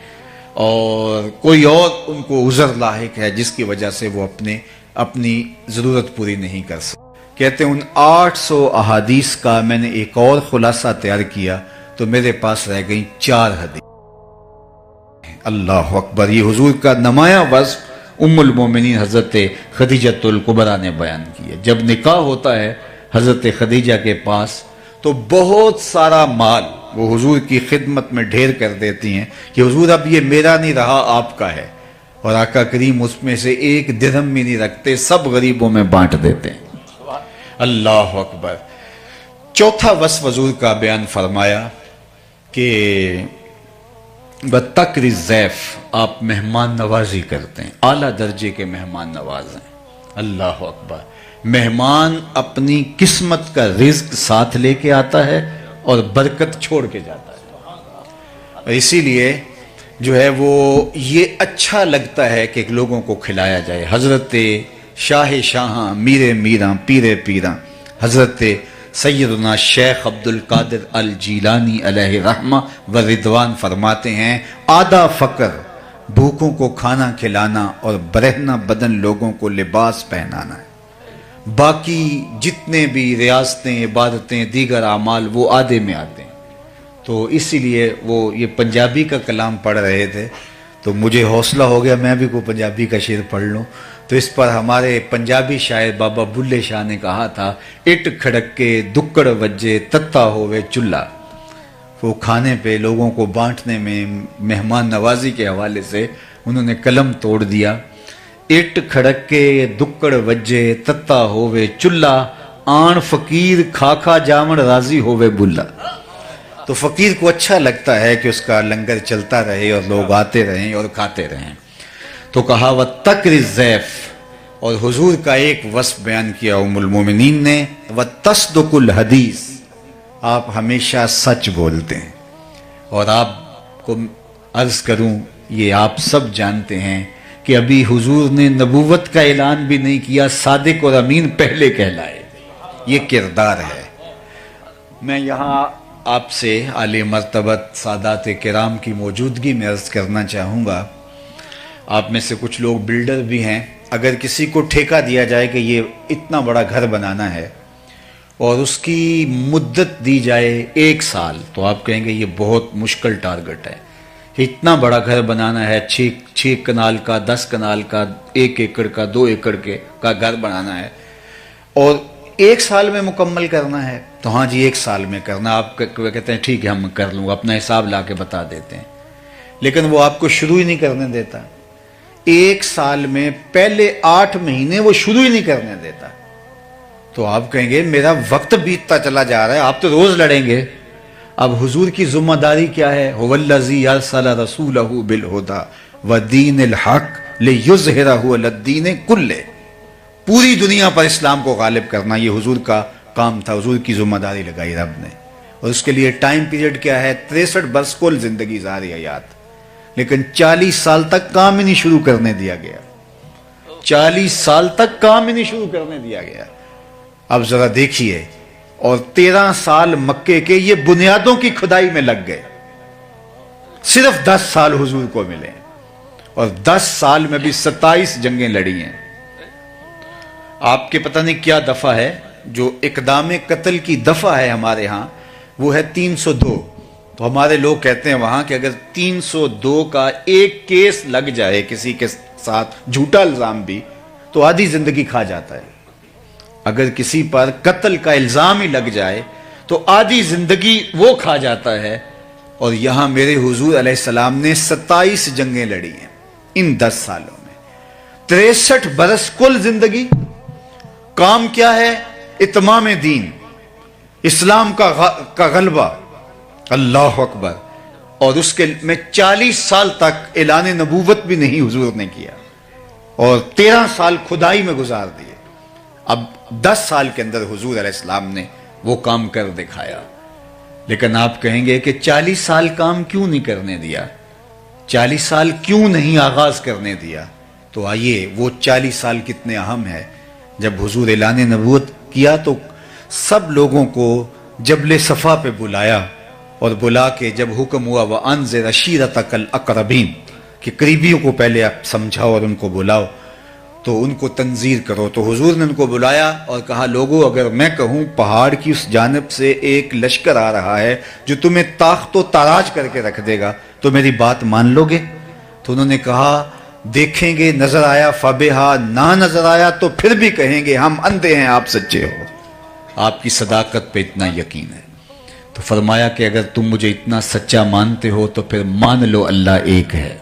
[SPEAKER 1] اور کوئی اور ان کو عذر لاحق ہے جس کی وجہ سے وہ اپنی ضرورت پوری نہیں کر سکتے. کہتے ہیں ان 800 احادیث کا میں نے ایک اور خلاصہ تیار کیا تو میرے پاس رہ گئی 4 حدیث. اللہ اکبر. یہ حضور کا نمایاں وصف ام المومنین حضرت خدیجۃ الکبریٰ نے بیان کیا. جب نکاح ہوتا ہے حضرت خدیجہ کے پاس تو بہت سارا مال وہ حضور کی خدمت میں ڈھیر کر دیتی ہیں کہ حضور اب یہ میرا نہیں رہا آپ کا ہے. اور آقا کریم اس میں سے 1 درہم بھی نہیں رکھتے, سب غریبوں میں بانٹ دیتے ہیں. اللہ اکبر. چوتھا وصف حضور کا بیان فرمایا کہ بتکر الضیف, آپ مہمان نوازی کرتے ہیں, اعلیٰ درجے کے مہمان نواز ہیں. اللہ اکبر. مہمان اپنی قسمت کا رزق ساتھ لے کے آتا ہے اور برکت چھوڑ کے جاتا ہے. اور اسی لیے جو ہے وہ یہ اچھا لگتا ہے کہ لوگوں کو کھلایا جائے. حضرت شاہ شاہاں میر میراں پیر پیراں حضرت سیدنا شیخ عبد القادر الجیلانی علیہ رحمہ و رضوان فرماتے ہیں آدھا فقر بھوکوں کو کھانا کھلانا اور برہنہ بدن لوگوں کو لباس پہنانا ہے. باقی جتنے بھی ریاستیں عبادتیں دیگر اعمال وہ آدھے میں آتے ہیں. تو اسی لیے وہ یہ پنجابی کا کلام پڑھ رہے تھے تو مجھے حوصلہ ہو گیا میں بھی کوئی پنجابی کا شعر پڑھ لوں. تو اس پر ہمارے پنجابی شاعر بابا بلے شاہ نے کہا تھا اٹ کھڑک کے دکڑ وجے تتا ہوئے چلہ. وہ کھانے پہ لوگوں کو بانٹنے میں مہمان نوازی کے حوالے سے انہوں نے قلم توڑ دیا. اٹ کھڑک کے دکڑ وجے تتا ہوئے چلہ آن فقیر کھا کھا جامن راضی ہوئے بلا. تو فقیر کو اچھا لگتا ہے کہ اس کا لنگر چلتا رہے اور لوگ آتے رہیں اور کھاتے رہیں. تو کہا وَتَّقْرِ الضَّيْفَ, اور حضور کا ایک وصف بیان کیا ام المومنین نے وَتَصْدُقُ الْحَدِيث, آپ ہمیشہ سچ بولتے ہیں. اور آپ کو عرض کروں یہ آپ سب جانتے ہیں کہ ابھی حضور نے نبوت کا اعلان بھی نہیں کیا, صادق اور امین پہلے کہلائے. یہ کردار ہے. میں یہاں آپ سے عالی مرتبت سادات کرام کی موجودگی میں عرض کرنا چاہوں گا, آپ میں سے کچھ لوگ بلڈر بھی ہیں, اگر کسی کو ٹھیکہ دیا جائے کہ یہ اتنا بڑا گھر بنانا ہے اور اس کی مدت دی جائے 1 سال تو آپ کہیں گے یہ بہت مشکل ٹارگٹ ہے. اتنا بڑا گھر بنانا ہے, 6 کنال کا, 10 کنال کا, 1 ایکڑ کا, 2 ایکڑ کا گھر بنانا ہے اور 1 سال میں مکمل کرنا ہے. تو ہاں جی 1 سال میں کرنا. آپ کہتے ہیں ٹھیک ہے ہم کر لوں گا, اپنا حساب لا کے بتا دیتے ہیں, لیکن وہ آپ کو شروع ہی نہیں کرنے دیتا. 1 سال میں پہلے 8 مہینے وہ شروع ہی نہیں کرنے دیتا. تو آپ کہیں گے میرا وقت بیتتا چلا جا رہا ہے, آپ تو روز لڑیں گے. اب حضور کی ذمہ داری کیا ہے؟ هو الذی ارسل رسولہ بالہدی ودین الحق لیظہرہ علی الدین کلہ. پوری دنیا پر اسلام کو غالب کرنا یہ حضور کا کام تھا, حضور کی ذمہ داری لگائی رب نے. اور اس کے لیے ٹائم پیریڈ کیا ہے؟ 63 برس کل زندگی ظاہری حیات, لیکن 40 سال تک کام ہی نہیں شروع کرنے دیا گیا. 40 سال تک کام ہی نہیں شروع کرنے دیا گیا. اب ذرا دیکھیے, اور 13 سال مکے کے یہ بنیادوں کی کھدائی میں لگ گئے. صرف 10 سال حضور کو ملے اور 10 سال میں بھی 27 جنگیں لڑی ہیں. آپ کے پتہ نہیں کیا دفعہ ہے, جو اقدام قتل کی دفعہ ہے ہمارے ہاں وہ ہے 302. تو ہمارے لوگ کہتے ہیں وہاں کہ اگر 302 کا ایک کیس لگ جائے کسی کے ساتھ, جھوٹا الزام بھی, تو آدھی زندگی کھا جاتا ہے. اگر کسی پر قتل کا الزام ہی لگ جائے تو آدھی زندگی وہ کھا جاتا ہے. اور یہاں میرے حضور علیہ السلام نے 27 جنگیں لڑی ہیں ان 10 سالوں میں. 63 برس کل زندگی. کام کیا ہے؟ اتمام دین, اسلام کا غلبہ. اللہ اکبر. اور اس کے میں 40 سال تک اعلان نبوت بھی نہیں حضور نے کیا اور 13 سال کھدائی میں گزار دیے. اب 10 سال کے اندر حضور علیہ السلام نے وہ کام کر دکھایا. لیکن آپ کہیں گے کہ 40 سال کام کیوں نہیں کرنے دیا, 40 سال کیوں نہیں آغاز کرنے دیا؟ تو آئیے وہ 40 سال کتنے اہم ہے. جب حضور اعلان نبوت کیا تو سب لوگوں کو جبل صفا پہ بلایا اور بلا کے جب حکم ہوا وَأَنذِرْ عَشِيرَتَكَ الْأَقْرَبِينَ, کہ قریبیوں کو پہلے آپ سمجھاؤ اور ان کو بلاؤ، تو ان کو تنذیر کرو۔ تو حضور نے ان کو بلایا اور کہا لوگوں اگر میں کہوں پہاڑ کی اس جانب سے ایک لشکر آ رہا ہے جو تمہیں تاخت و تاراج کر کے رکھ دے گا تو میری بات مان لو گے؟ تو انہوں نے کہا دیکھیں گے، نظر آیا فبہا، نہ نظر آیا تو پھر بھی کہیں گے ہم اندھے ہیں آپ سچے ہو۔ آپ کی صداقت پہ اتنا یقین ہے۔ تو فرمایا کہ اگر تم مجھے اتنا سچا مانتے ہو تو پھر مان لو اللہ ایک ہے۔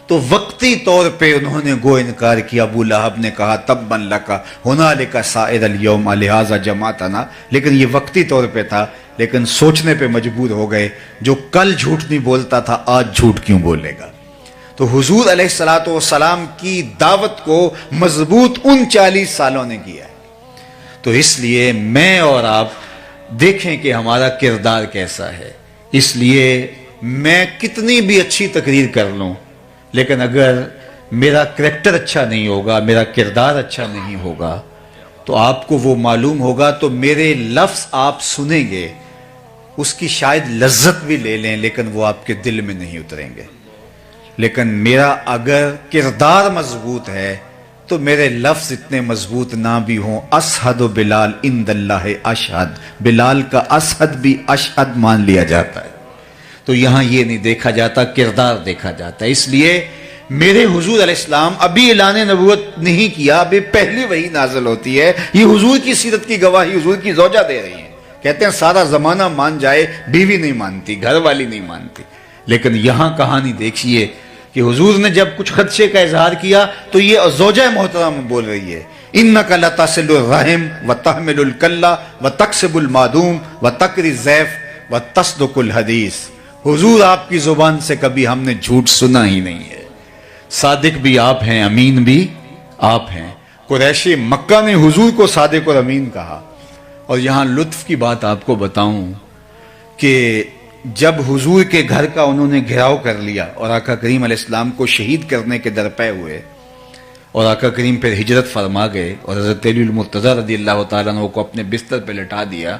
[SPEAKER 1] تو وقتی طور پہ انہوں نے گو انکار کیا۔ ابو لہب نے کہا تبا لک ہنالک سائر الیوم لہذا جمعتنا، لیکن یہ وقتی طور پہ تھا، لیکن سوچنے پہ مجبور ہو گئے جو کل جھوٹ نہیں بولتا تھا آج جھوٹ کیوں بولے گا۔ تو حضور علیہ الصلوۃ والسلام کی دعوت کو مضبوط ان 40 سالوں نے کیا ہے۔ تو اس لیے میں اور آپ دیکھیں کہ ہمارا کردار کیسا ہے۔ اس لیے میں کتنی بھی اچھی تقریر کر لوں، لیکن اگر میرا کریکٹر اچھا نہیں ہوگا، میرا کردار اچھا نہیں ہوگا، تو آپ کو وہ معلوم ہوگا، تو میرے لفظ آپ سنیں گے، اس کی شاید لذت بھی لے لیں، لیکن وہ آپ کے دل میں نہیں اتریں گے۔ لیکن میرا اگر کردار مضبوط ہے تو میرے لفظ اتنے مضبوط نہ بھی ہوں۔ اشہد بلال عند اللہ اشہد، بلال کا اشہد بھی اشہد مان لیا جاتا ہے۔ تو یہاں یہ نہیں دیکھا جاتا، کردار دیکھا جاتا ہے۔ اس لیے میرے حضور علیہ السلام ابھی اعلان نبوت نہیں کیا، ابھی پہلی وحی نازل ہوتی ہے۔ یہ حضور کی سیرت کی گواہی حضور کی زوجہ دے رہی ہیں، کہتے ہیں سارا زمانہ مان جائے، بیوی نہیں مانتی، گھر والی نہیں مانتی۔ لیکن یہاں کہانی دیکھیے کہ حضور نے جب کچھ خدشے کا اظہار کیا تو یہ زوجہ محترم بول رہی ہے اِنَّكَ لَتَصِلُ الرَّحِمَ وَتَحْمِلُ الْكَلَّ وَتَكْسِبُ الْمَعْدُومَ وَتَقْرِي الضَّيْفَ وَتَصْدُقُ الْحَدِيثَ۔ حضور آپ کی زبان سے کبھی ہم نے جھوٹ سنا ہی نہیں ہے۔ صادق بھی آپ ہیں، امین بھی آپ ہیں۔ قریش مکہ نے حضور کو صادق اور امین کہا۔ اور یہاں لطف کی بات آپ کو بتاؤں کہ جب حضور کے گھر کا انہوں نے گھیراؤ کر لیا اور آقا کریم علیہ السلام کو شہید کرنے کے درپے ہوئے، اور آقا کریم پھر ہجرت فرما گئے اور حضرت علی المرتضیٰ رضی اللہ تعالیٰ عنہ کو اپنے بستر پہ لٹا دیا،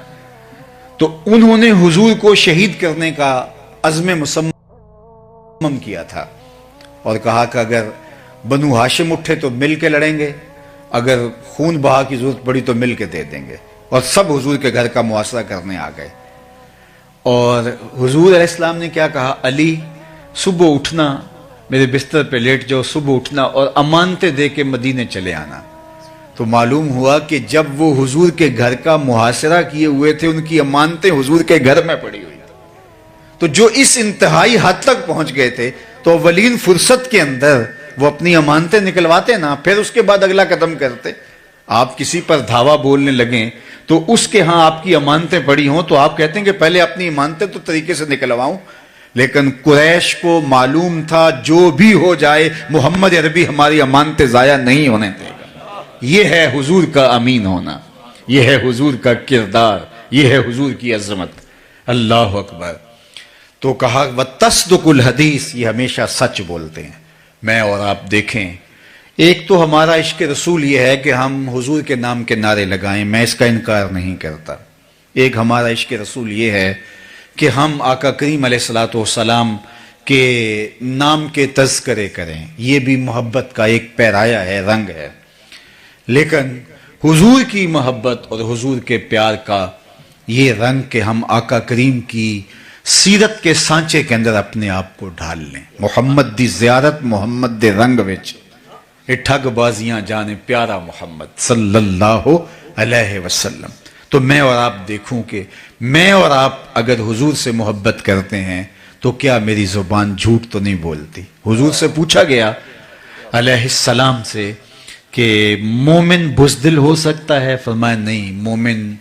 [SPEAKER 1] تو انہوں نے حضور کو شہید کرنے کا عزم مصمم کیا تھا اور کہا کہ اگر بنو ہاشم اٹھے تو مل کے لڑیں گے، اگر خون بہا کی ضرورت پڑی تو مل کے دے دیں گے، اور سب حضور کے گھر کا محاصرہ کرنے آ گئے۔ اور حضور علیہ السلام نے کیا کہا، علی صبح اٹھنا، میرے بستر پہ لیٹ جاؤ، صبح اٹھنا اور امانتیں دے کے مدینے چلے آنا۔ تو معلوم ہوا کہ جب وہ حضور کے گھر کا محاصرہ کیے ہوئے تھے، ان کی امانتیں حضور کے گھر میں پڑی ہوئی تھی۔ تو جو اس انتہائی حد تک پہنچ گئے تھے تو اولین فرصت کے اندر وہ اپنی امانتیں نکلواتے نا، پھر اس کے بعد اگلا قدم کرتے۔ آپ کسی پر دھاوا بولنے لگیں تو اس کے ہاں آپ کی امانتیں پڑی ہوں تو آپ کہتے ہیں کہ پہلے اپنی امانتیں تو طریقے سے نکلواؤں، لیکن قریش کو معلوم تھا جو بھی ہو جائے محمد عربی ہماری امانتیں ضائع نہیں ہونے دے گا۔ یہ ہے حضور کا امین ہونا، یہ ہے حضور کا کردار، یہ ہے حضور کی عظمت۔ اللہ اکبر۔ تو کہا وَتَصْدُقُ الْحَدِيث، یہ ہمیشہ سچ بولتے ہیں۔ میں اور آپ دیکھیں، ایک تو ہمارا عشق رسول یہ ہے کہ ہم حضور کے نام کے نعرے لگائیں، میں اس کا انکار نہیں کرتا۔ ایک ہمارا عشق رسول یہ ہے کہ ہم آقا کریم علیہ الصلوۃ والسلام کے نام کے تذکرے کریں، یہ بھی محبت کا ایک پیرایا ہے، رنگ ہے۔ لیکن حضور کی محبت اور حضور کے پیار کا یہ رنگ کہ ہم آقا کریم کی سیرت کے سانچے کے اندر اپنے آپ کو ڈھال لیں۔ محمد دی زیارت محمد دے رنگ وچ، ٹھگ بازیاں جانے پیارا محمد صلی اللہ علیہ وسلم۔ تو میں اور آپ دیکھوں کہ میں اور آپ اگر حضور سے محبت کرتے ہیں تو کیا میری زبان جھوٹ تو نہیں بولتی؟ حضور سے پوچھا گیا علیہ السلام سے کہ مومن بزدل ہو سکتا ہے؟ فرمایا نہیں، مومن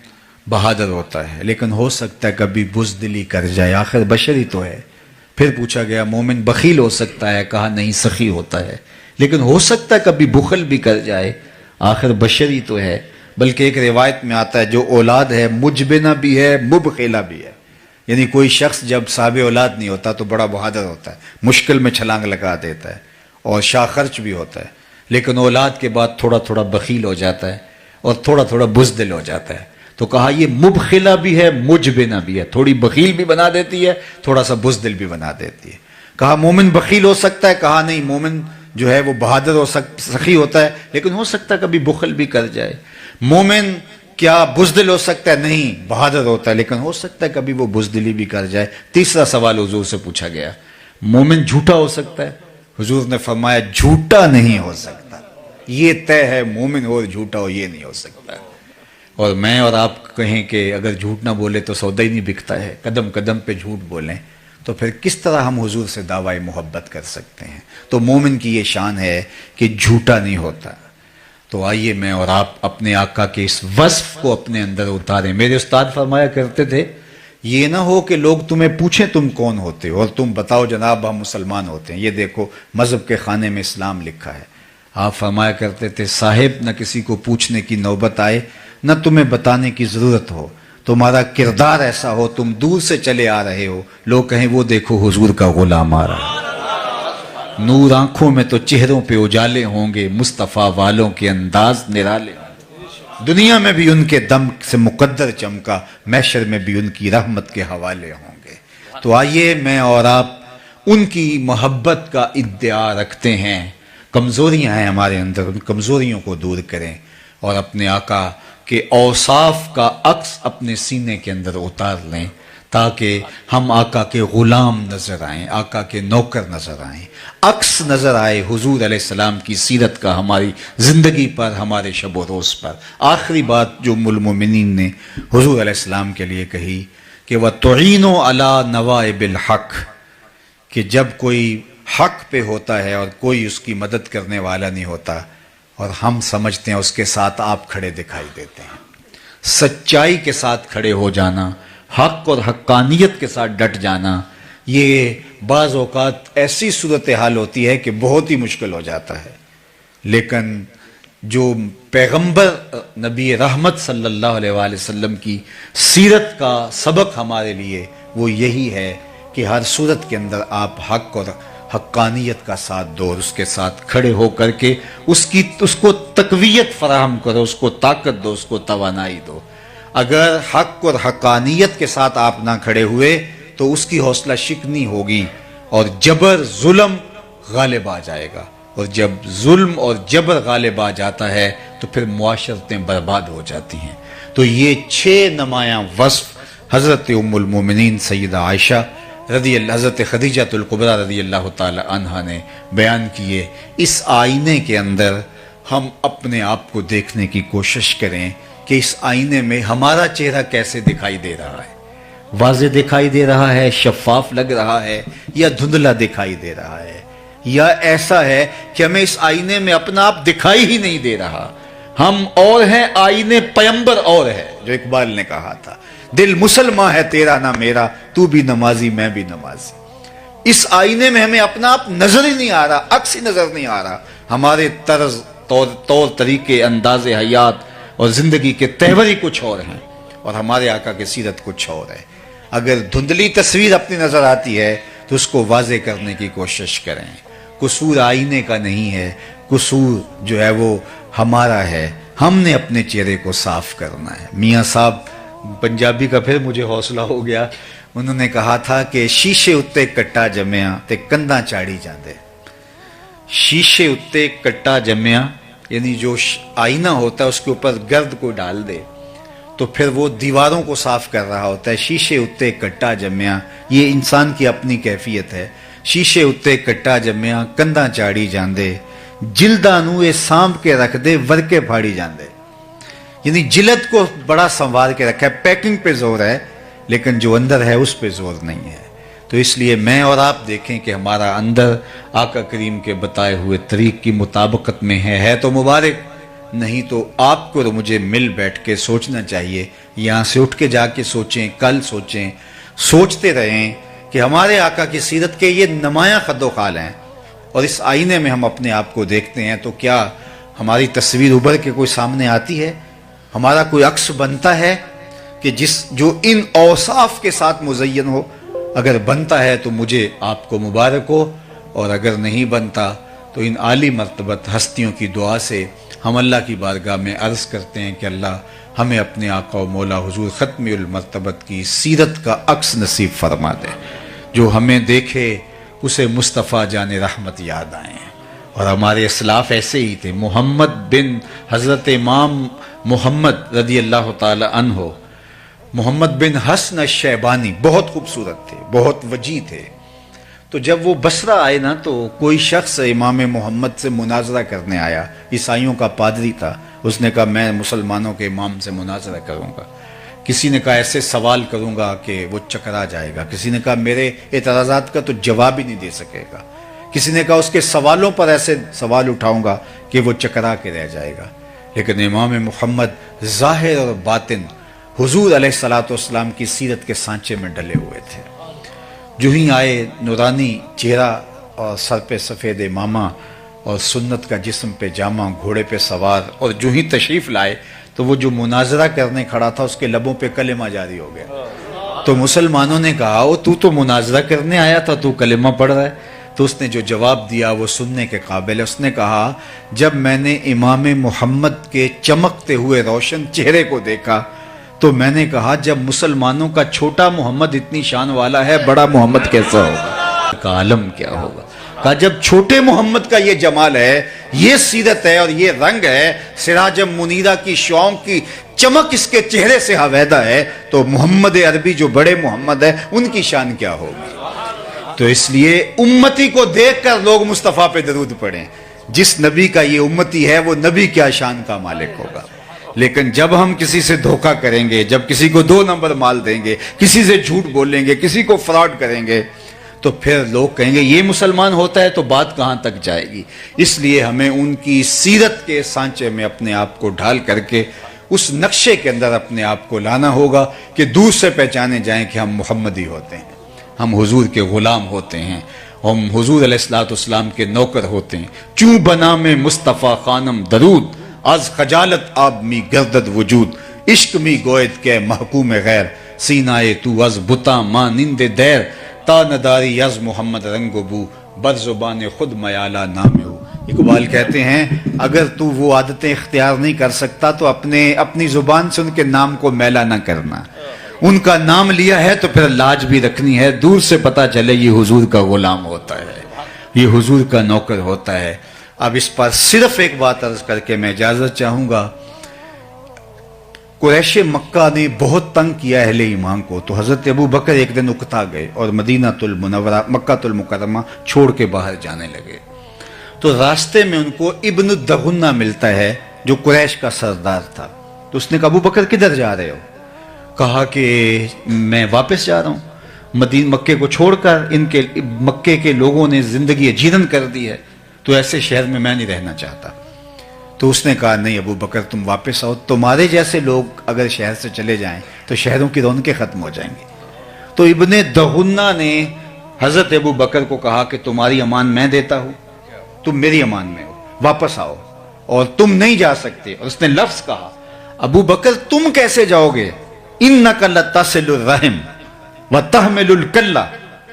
[SPEAKER 1] بہادر ہوتا ہے، لیکن ہو سکتا ہے کبھی بزدلی کر جائے، آخر بشر ہی تو ہے۔ پھر پوچھا گیا مومن بخیل ہو سکتا ہے؟ کہا نہیں، سخی ہوتا ہے، لیکن ہو سکتا ہے کبھی بخل بھی کر جائے، آخر بشر ہی تو ہے۔ بلکہ ایک روایت میں آتا ہے جو اولاد ہے مجبنہ بھی ہے مبخلہ بھی ہے، یعنی کوئی شخص جب صاحب اولاد نہیں ہوتا تو بڑا بہادر ہوتا ہے، مشکل میں چھلانگ لگا دیتا ہے اور شاہ خرچ بھی ہوتا ہے، لیکن اولاد کے بعد تھوڑا تھوڑا بخیل ہو جاتا ہے اور تھوڑا تھوڑا بزدل ہو جاتا ہے۔ تو کہا یہ مبخلہ بھی ہے مجبنہ بھی ہے، تھوڑی بخیل بھی بنا دیتی ہے، تھوڑا سا بزدل بھی بنا دیتی ہے۔ کہا مومن بخیل ہو سکتا ہے؟ کہا نہیں، مومن جو ہے وہ بہادر سخی ہوتا ہے، لیکن ہو سکتا ہے کبھی بخل بھی کر جائے۔ مومن کیا بزدل ہو سکتا ہے؟ نہیں، بہادر ہوتا ہے، لیکن ہو سکتا ہے کبھی وہ بزدلی بھی کر جائے۔ تیسرا سوال حضور سے پوچھا گیا، مومن جھوٹا ہو سکتا ہے؟ حضور نے فرمایا جھوٹا نہیں ہو سکتا، یہ طے ہے، مومن ہو جھوٹا ہو یہ نہیں ہو سکتا۔ اور میں اور آپ کہیں کہ اگر جھوٹ نہ بولے تو سودا ہی نہیں بکتا ہے، قدم قدم پہ جھوٹ بولیں، تو پھر کس طرح ہم حضور سے دعوی محبت کر سکتے ہیں؟ تو مومن کی یہ شان ہے کہ جھوٹا نہیں ہوتا۔ تو آئیے میں اور آپ اپنے آقا کے اس وصف کو اپنے اندر اتاریں۔ میرے استاد فرمایا کرتے تھے یہ نہ ہو کہ لوگ تمہیں پوچھیں تم کون ہوتے ہو اور تم بتاؤ جناب ہم مسلمان ہوتے ہیں، یہ دیکھو مذہب کے خانے میں اسلام لکھا ہے۔ آپ فرمایا کرتے تھے صاحب نہ کسی کو پوچھنے کی نوبت آئے نہ تمہیں بتانے کی ضرورت ہو، تمہارا کردار ایسا ہو تم دور سے چلے آ رہے ہو، لوگ کہیں وہ دیکھو حضور کا غلام آ رہا ہے۔ نور آنکھوں میں تو چہروں پہ اجالے ہوں گے، مصطفیٰ والوں کے انداز نرالے ہوں گے، دنیا میں بھی ان کے دم سے مقدر چمکا، محشر میں بھی ان کی رحمت کے حوالے ہوں گے۔ تو آئیے میں اور آپ ان کی محبت کا ادعا رکھتے ہیں، کمزوریاں ہیں ہمارے اندر، ان کمزوریوں کو دور کریں اور اپنے آقا کے اوصاف کا عکس اپنے سینے کے اندر اتار لیں تاکہ ہم آقا کے غلام نظر آئیں، آقا کے نوکر نظر آئیں، عکس نظر آئے حضور علیہ السلام کی سیرت کا ہماری زندگی پر، ہمارے شب و روز پر۔ آخری بات جو ام المومنین نے حضور علیہ السلام کے لیے کہی کہ وَتُعِينُ عَلَى نَوَائِبِ الْحَقِّ، کہ جب کوئی حق پہ ہوتا ہے اور کوئی اس کی مدد کرنے والا نہیں ہوتا اور ہم سمجھتے ہیں اس کے ساتھ آپ کھڑے دکھائی دیتے ہیں۔ سچائی کے ساتھ کھڑے ہو جانا، حق اور حقانیت کے ساتھ ڈٹ جانا، یہ بعض اوقات ایسی صورتحال ہوتی ہے کہ بہت ہی مشکل ہو جاتا ہے، لیکن جو پیغمبر نبی رحمت صلی اللہ علیہ وآلہ وسلم کی سیرت کا سبق ہمارے لیے وہ یہی ہے کہ ہر صورت کے اندر آپ حق اور حقانیت کا ساتھ دو اور اس کے ساتھ کھڑے ہو کر کے اس کو تقویت فراہم کرو، اس کو طاقت دو، اس کو توانائی دو۔ اگر حق اور حقانیت کے ساتھ آپ نہ کھڑے ہوئے تو اس کی حوصلہ شکنی ہوگی اور جبر ظلم غالب آ جائے گا، اور جب ظلم اور جبر غالب آ جاتا ہے تو پھر معاشرتیں برباد ہو جاتی ہیں۔ تو یہ 6 نمایاں وصف حضرت ام المومنین سیدہ عائشہ رضی اللہ، حضرت خدیجہ الکبریٰ رضی اللہ تعالی عنہا نے بیان کیے۔ اس آئینے کے اندر ہم اپنے آپ کو دیکھنے کی کوشش کریں کہ اس آئینے میں ہمارا چہرہ کیسے دکھائی دے رہا ہے، واضح دکھائی دے رہا ہے، شفاف لگ رہا ہے، یا دھندلا دکھائی دے رہا ہے، یا ایسا ہے کہ ہمیں اس آئینے میں اپنا آپ دکھائی ہی نہیں دے رہا، ہم اور ہیں آئینے پیمبر اور ہے، جو اقبال نے کہا تھا دل مسلمان ہے تیرا نہ میرا، تو بھی نمازی میں بھی نمازی۔ اس آئینے میں ہمیں اپنا آپ نظر ہی نہیں آ رہا، عکس ہی نظر نہیں آ رہا، ہمارے طرز طور طریقے، انداز حیات اور زندگی کے تہور ہی کچھ اور ہیں اور ہمارے آقا کی سیرت کچھ اور ہے۔ اگر دھندلی تصویر اپنی نظر آتی ہے تو اس کو واضح کرنے کی کوشش کریں۔ قصور آئینے کا نہیں ہے، قصور جو ہے وہ ہمارا ہے، ہم نے اپنے چہرے کو صاف کرنا ہے۔ میاں صاحب پنجابی کا پھر مجھے حوصلہ ہو گیا، انہوں نے کہا تھا کہ شیشے اتے کٹا جمیا تے کنداں چاڑی جاندے۔ شیشے اتے کٹا جمیا یعنی جو آئینہ ہوتا ہے اس کے اوپر گرد کو ڈال دے تو پھر وہ دیواروں کو صاف کر رہا ہوتا ہے۔ شیشے اتے کٹا جمیا، یہ انسان کی اپنی کیفیت ہے۔ شیشے اتے کٹا جمیا کنداں چاڑی جاندے، جلداں نوں اے سانپ کے رکھ دے ورکے پھاڑی جاندے۔ یعنی جلد کو بڑا سنوار کے رکھا ہے، پیکنگ پہ زور ہے لیکن جو اندر ہے اس پہ زور نہیں ہے۔ تو اس لیے میں اور آپ دیکھیں کہ ہمارا اندر آقا کریم کے بتائے ہوئے طریق کی مطابقت میں ہے تو مبارک، نہیں تو آپ کو اور مجھے مل بیٹھ کے سوچنا چاہیے، یہاں سے اٹھ کے جا کے سوچیں، کل سوچیں، سوچتے رہیں کہ ہمارے آقا کی سیرت کے یہ نمایاں خد و خال ہیں، اور اس آئینے میں ہم اپنے آپ کو دیکھتے ہیں تو کیا ہماری تصویر ابھر کے کوئی سامنے آتی ہے؟ ہمارا کوئی عکس بنتا ہے کہ جو ان اوصاف کے ساتھ مزین ہو؟ اگر بنتا ہے تو مجھے آپ کو مبارک ہو، اور اگر نہیں بنتا تو ان عالی مرتبت ہستیوں کی دعا سے ہم اللہ کی بارگاہ میں عرض کرتے ہیں کہ اللہ ہمیں اپنے آقا و مولا حضور ختم المرتبت کی سیرت کا عکس نصیب فرما دے، جو ہمیں دیکھے اسے مصطفیٰ جان رحمت یاد آئیں۔ اور ہمارے اسلاف ایسے ہی تھے۔ محمد بن حضرت امام محمد رضی اللہ تعالی عنہ، محمد بن حسن الشیبانی بہت خوبصورت تھے، بہت وجیح تھے۔ تو جب وہ بصرہ آئے نا تو کوئی شخص امام محمد سے مناظرہ کرنے آیا، عیسائیوں کا پادری تھا۔ اس نے کہا میں مسلمانوں کے امام سے مناظرہ کروں گا۔ کسی نے کہا ایسے سوال کروں گا کہ وہ چکرا جائے گا، کسی نے کہا میرے اعتراضات کا تو جواب ہی نہیں دے سکے گا، کسی نے کہا اس کے سوالوں پر ایسے سوال اٹھاؤں گا کہ وہ چکرا کے رہ جائے گا۔ لیکن امام محمد ظاہر اور باطن حضور علیہ الصلوۃ والسلام کی سیرت کے سانچے میں ڈلے ہوئے تھے۔ جو ہی آئے، نورانی چہرہ اور سر پہ سفید امامہ اور سنت کا جسم پہ جامہ، گھوڑے پہ سوار، اور جو ہی تشریف لائے تو وہ جو مناظرہ کرنے کھڑا تھا اس کے لبوں پہ کلمہ جاری ہو گیا۔ تو مسلمانوں نے کہا او تو مناظرہ کرنے آیا تھا، تو کلمہ پڑھ رہا ہے؟ تو اس نے جو جواب دیا وہ سننے کے قابل ہے۔ اس نے کہا جب میں نے امام محمد کے چمکتے ہوئے روشن چہرے کو دیکھا تو میں نے کہا جب مسلمانوں کا چھوٹا محمد اتنی شان والا ہے، بڑا محمد کیسا ہوگا، کا عالم کیا ہوگا۔ کہا جب چھوٹے محمد کا یہ جمال ہے، یہ سیرت ہے اور یہ رنگ ہے، سراج منیرہ کی شعاؤں کی چمک اس کے چہرے سے حویدہ ہے، تو محمد عربی جو بڑے محمد ہے ان کی شان کیا ہوگی۔ تو اس لیے امتی کو دیکھ کر لوگ مصطفیٰ پہ درود پڑھیں۔ جس نبی کا یہ امتی ہے وہ نبی کیا شان کا مالک ہوگا۔ لیکن جب ہم کسی سے دھوکہ کریں گے، جب کسی کو 2 نمبر مال دیں گے، کسی سے جھوٹ بولیں گے، کسی کو فراڈ کریں گے، تو پھر لوگ کہیں گے یہ مسلمان ہوتا ہے، تو بات کہاں تک جائے گی۔ اس لیے ہمیں ان کی سیرت کے سانچے میں اپنے آپ کو ڈھال کر کے اس نقشے کے اندر اپنے آپ کو لانا ہوگا کہ دور سے پہچانے جائیں کہ ہم محمدی ہوتے ہیں، ہم حضور کے غلام ہوتے ہیں، ہم حضور علیہ الصلوۃ والسلام کے نوکر ہوتے ہیں۔ چوں بنا میں مصطفیٰ خانم درود، از خجالت آب می گردد وجود، عشق می گوید کے محکوم غیر، سینائے تو از بتا مانند دیر، تا نداری از محمد رنگ و بو، بر زبان خود میالہ نام ہو۔ اقبال کہتے ہیں اگر تو وہ عادتیں اختیار نہیں کر سکتا تو اپنی زبان سے ان کے نام کو میلا نہ کرنا۔ ان کا نام لیا ہے تو پھر لاج بھی رکھنی ہے، دور سے پتا چلے یہ حضور کا غلام ہوتا ہے، یہ حضور کا نوکر ہوتا ہے۔ اب اس پر صرف ایک بات عرض کر کے میں اجازت چاہوں گا۔ قریش مکہ نے بہت تنگ کیا اہل ایمان کو، تو حضرت ابو بکر ایک دن اکتا گئے اور مدینہ المنورہ مکہ المکرمہ چھوڑ کے باہر جانے لگے۔ تو راستے میں ان کو ابن الدغنہ ملتا ہے جو قریش کا سردار تھا۔ تو اس نے کہا ابو بکر کدھر جا رہے ہو؟ کہا کہ میں واپس جا رہا ہوں، مکے کو چھوڑ کر، مکے کے لوگوں نے زندگی جیرن کر دی ہے، تو ایسے شہر میں نہیں رہنا چاہتا۔ تو اس نے کہا نہیں ابو بکر تم واپس آؤ، تمہارے جیسے لوگ اگر شہر سے چلے جائیں تو شہروں کی رونقیں ختم ہو جائیں گی۔ تو ابن دغنہ نے حضرت ابو بکر کو کہا کہ تمہاری امان میں دیتا ہوں، تم میری امان میں ہو، واپس آؤ، اور تم نہیں جا سکتے۔ اور اس نے لفظ کہا ابو بکر تم کیسے جاؤ گے؟ انک لتصل الرحم وتحمل الکلہ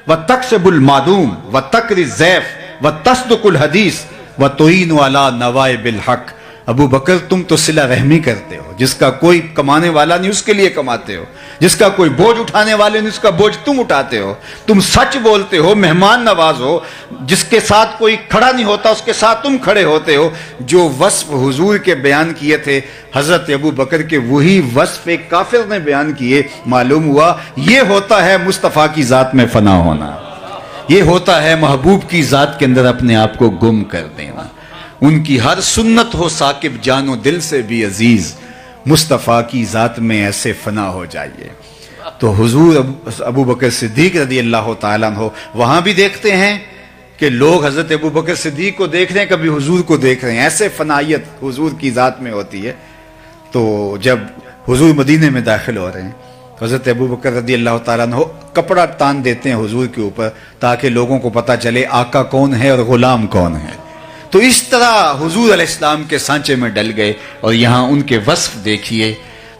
[SPEAKER 1] وتکسب المعدوم وتقری الضیف وتصدق الحدیث وتعین علی نوائب الحق۔ ابو بکر تم تو صلہ رحمی کرتے ہو، جس کا کوئی کمانے والا نہیں اس کے لیے کماتے ہو، جس کا کوئی بوجھ اٹھانے والے نہیں اس کا بوجھ تم اٹھاتے ہو، تم سچ بولتے ہو، مہمان نواز ہو، جس کے ساتھ کوئی کھڑا نہیں ہوتا اس کے ساتھ تم کھڑے ہوتے ہو۔ جو وصف حضور کے بیان کیے تھے حضرت ابو بکر کے، وہی وصف ایک کافر نے بیان کیے۔ معلوم ہوا یہ ہوتا ہے مصطفیٰ کی ذات میں فنا ہونا، یہ ہوتا ہے محبوب کی ذات کے اندر اپنے آپ کو گم کر دینا۔ ان کی ہر سنت ہو ثاقب جان و دل سے بھی عزیز، مصطفیٰ کی ذات میں ایسے فنا ہو جائیے۔ تو حضور ابو بکر صدیق رضی اللہ تعالیٰ عنہ وہاں بھی دیکھتے ہیں کہ لوگ حضرت ابو بکر صدیق کو دیکھ رہے ہیں، کبھی حضور کو دیکھ رہے ہیں، ایسے فنائیت حضور کی ذات میں ہوتی ہے۔ تو جب حضور مدینے میں داخل ہو رہے ہیں تو حضرت ابو بکر رضی اللہ تعالیٰ عنہ کپڑا تان دیتے ہیں حضور کے اوپر تاکہ لوگوں کو پتہ چلے آقا کون ہے اور غلام کون ہے۔ تو اس طرح حضور علیہ السلام کے سانچے میں ڈل گئے، اور یہاں ان کے وصف دیکھیے۔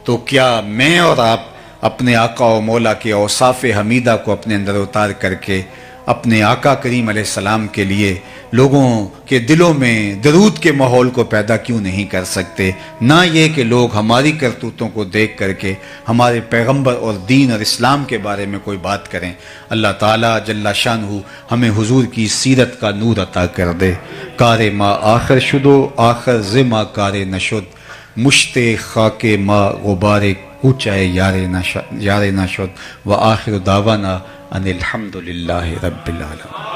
[SPEAKER 1] تو کیا میں اور آپ اپنے آقا و مولا کے اوصاف حمیدہ کو اپنے اندر اتار کر کے اپنے آقا کریم علیہ السلام کے لیے لوگوں کے دلوں میں درود کے ماحول کو پیدا کیوں نہیں کر سکتے؟ نہ یہ کہ لوگ ہماری کرتوتوں کو دیکھ کر کے ہمارے پیغمبر اور دین اور اسلام کے بارے میں کوئی بات کریں۔ اللہ تعالیٰ جل شانہ ہمیں حضور کی سیرت کا نور عطا کر دے۔ کار ما آخر شدو آخر زما کار نشد، مشت خاک ما غبار کوچائے یار نشد، و آخر دعوانا ان الحمد للہ رب العالمین۔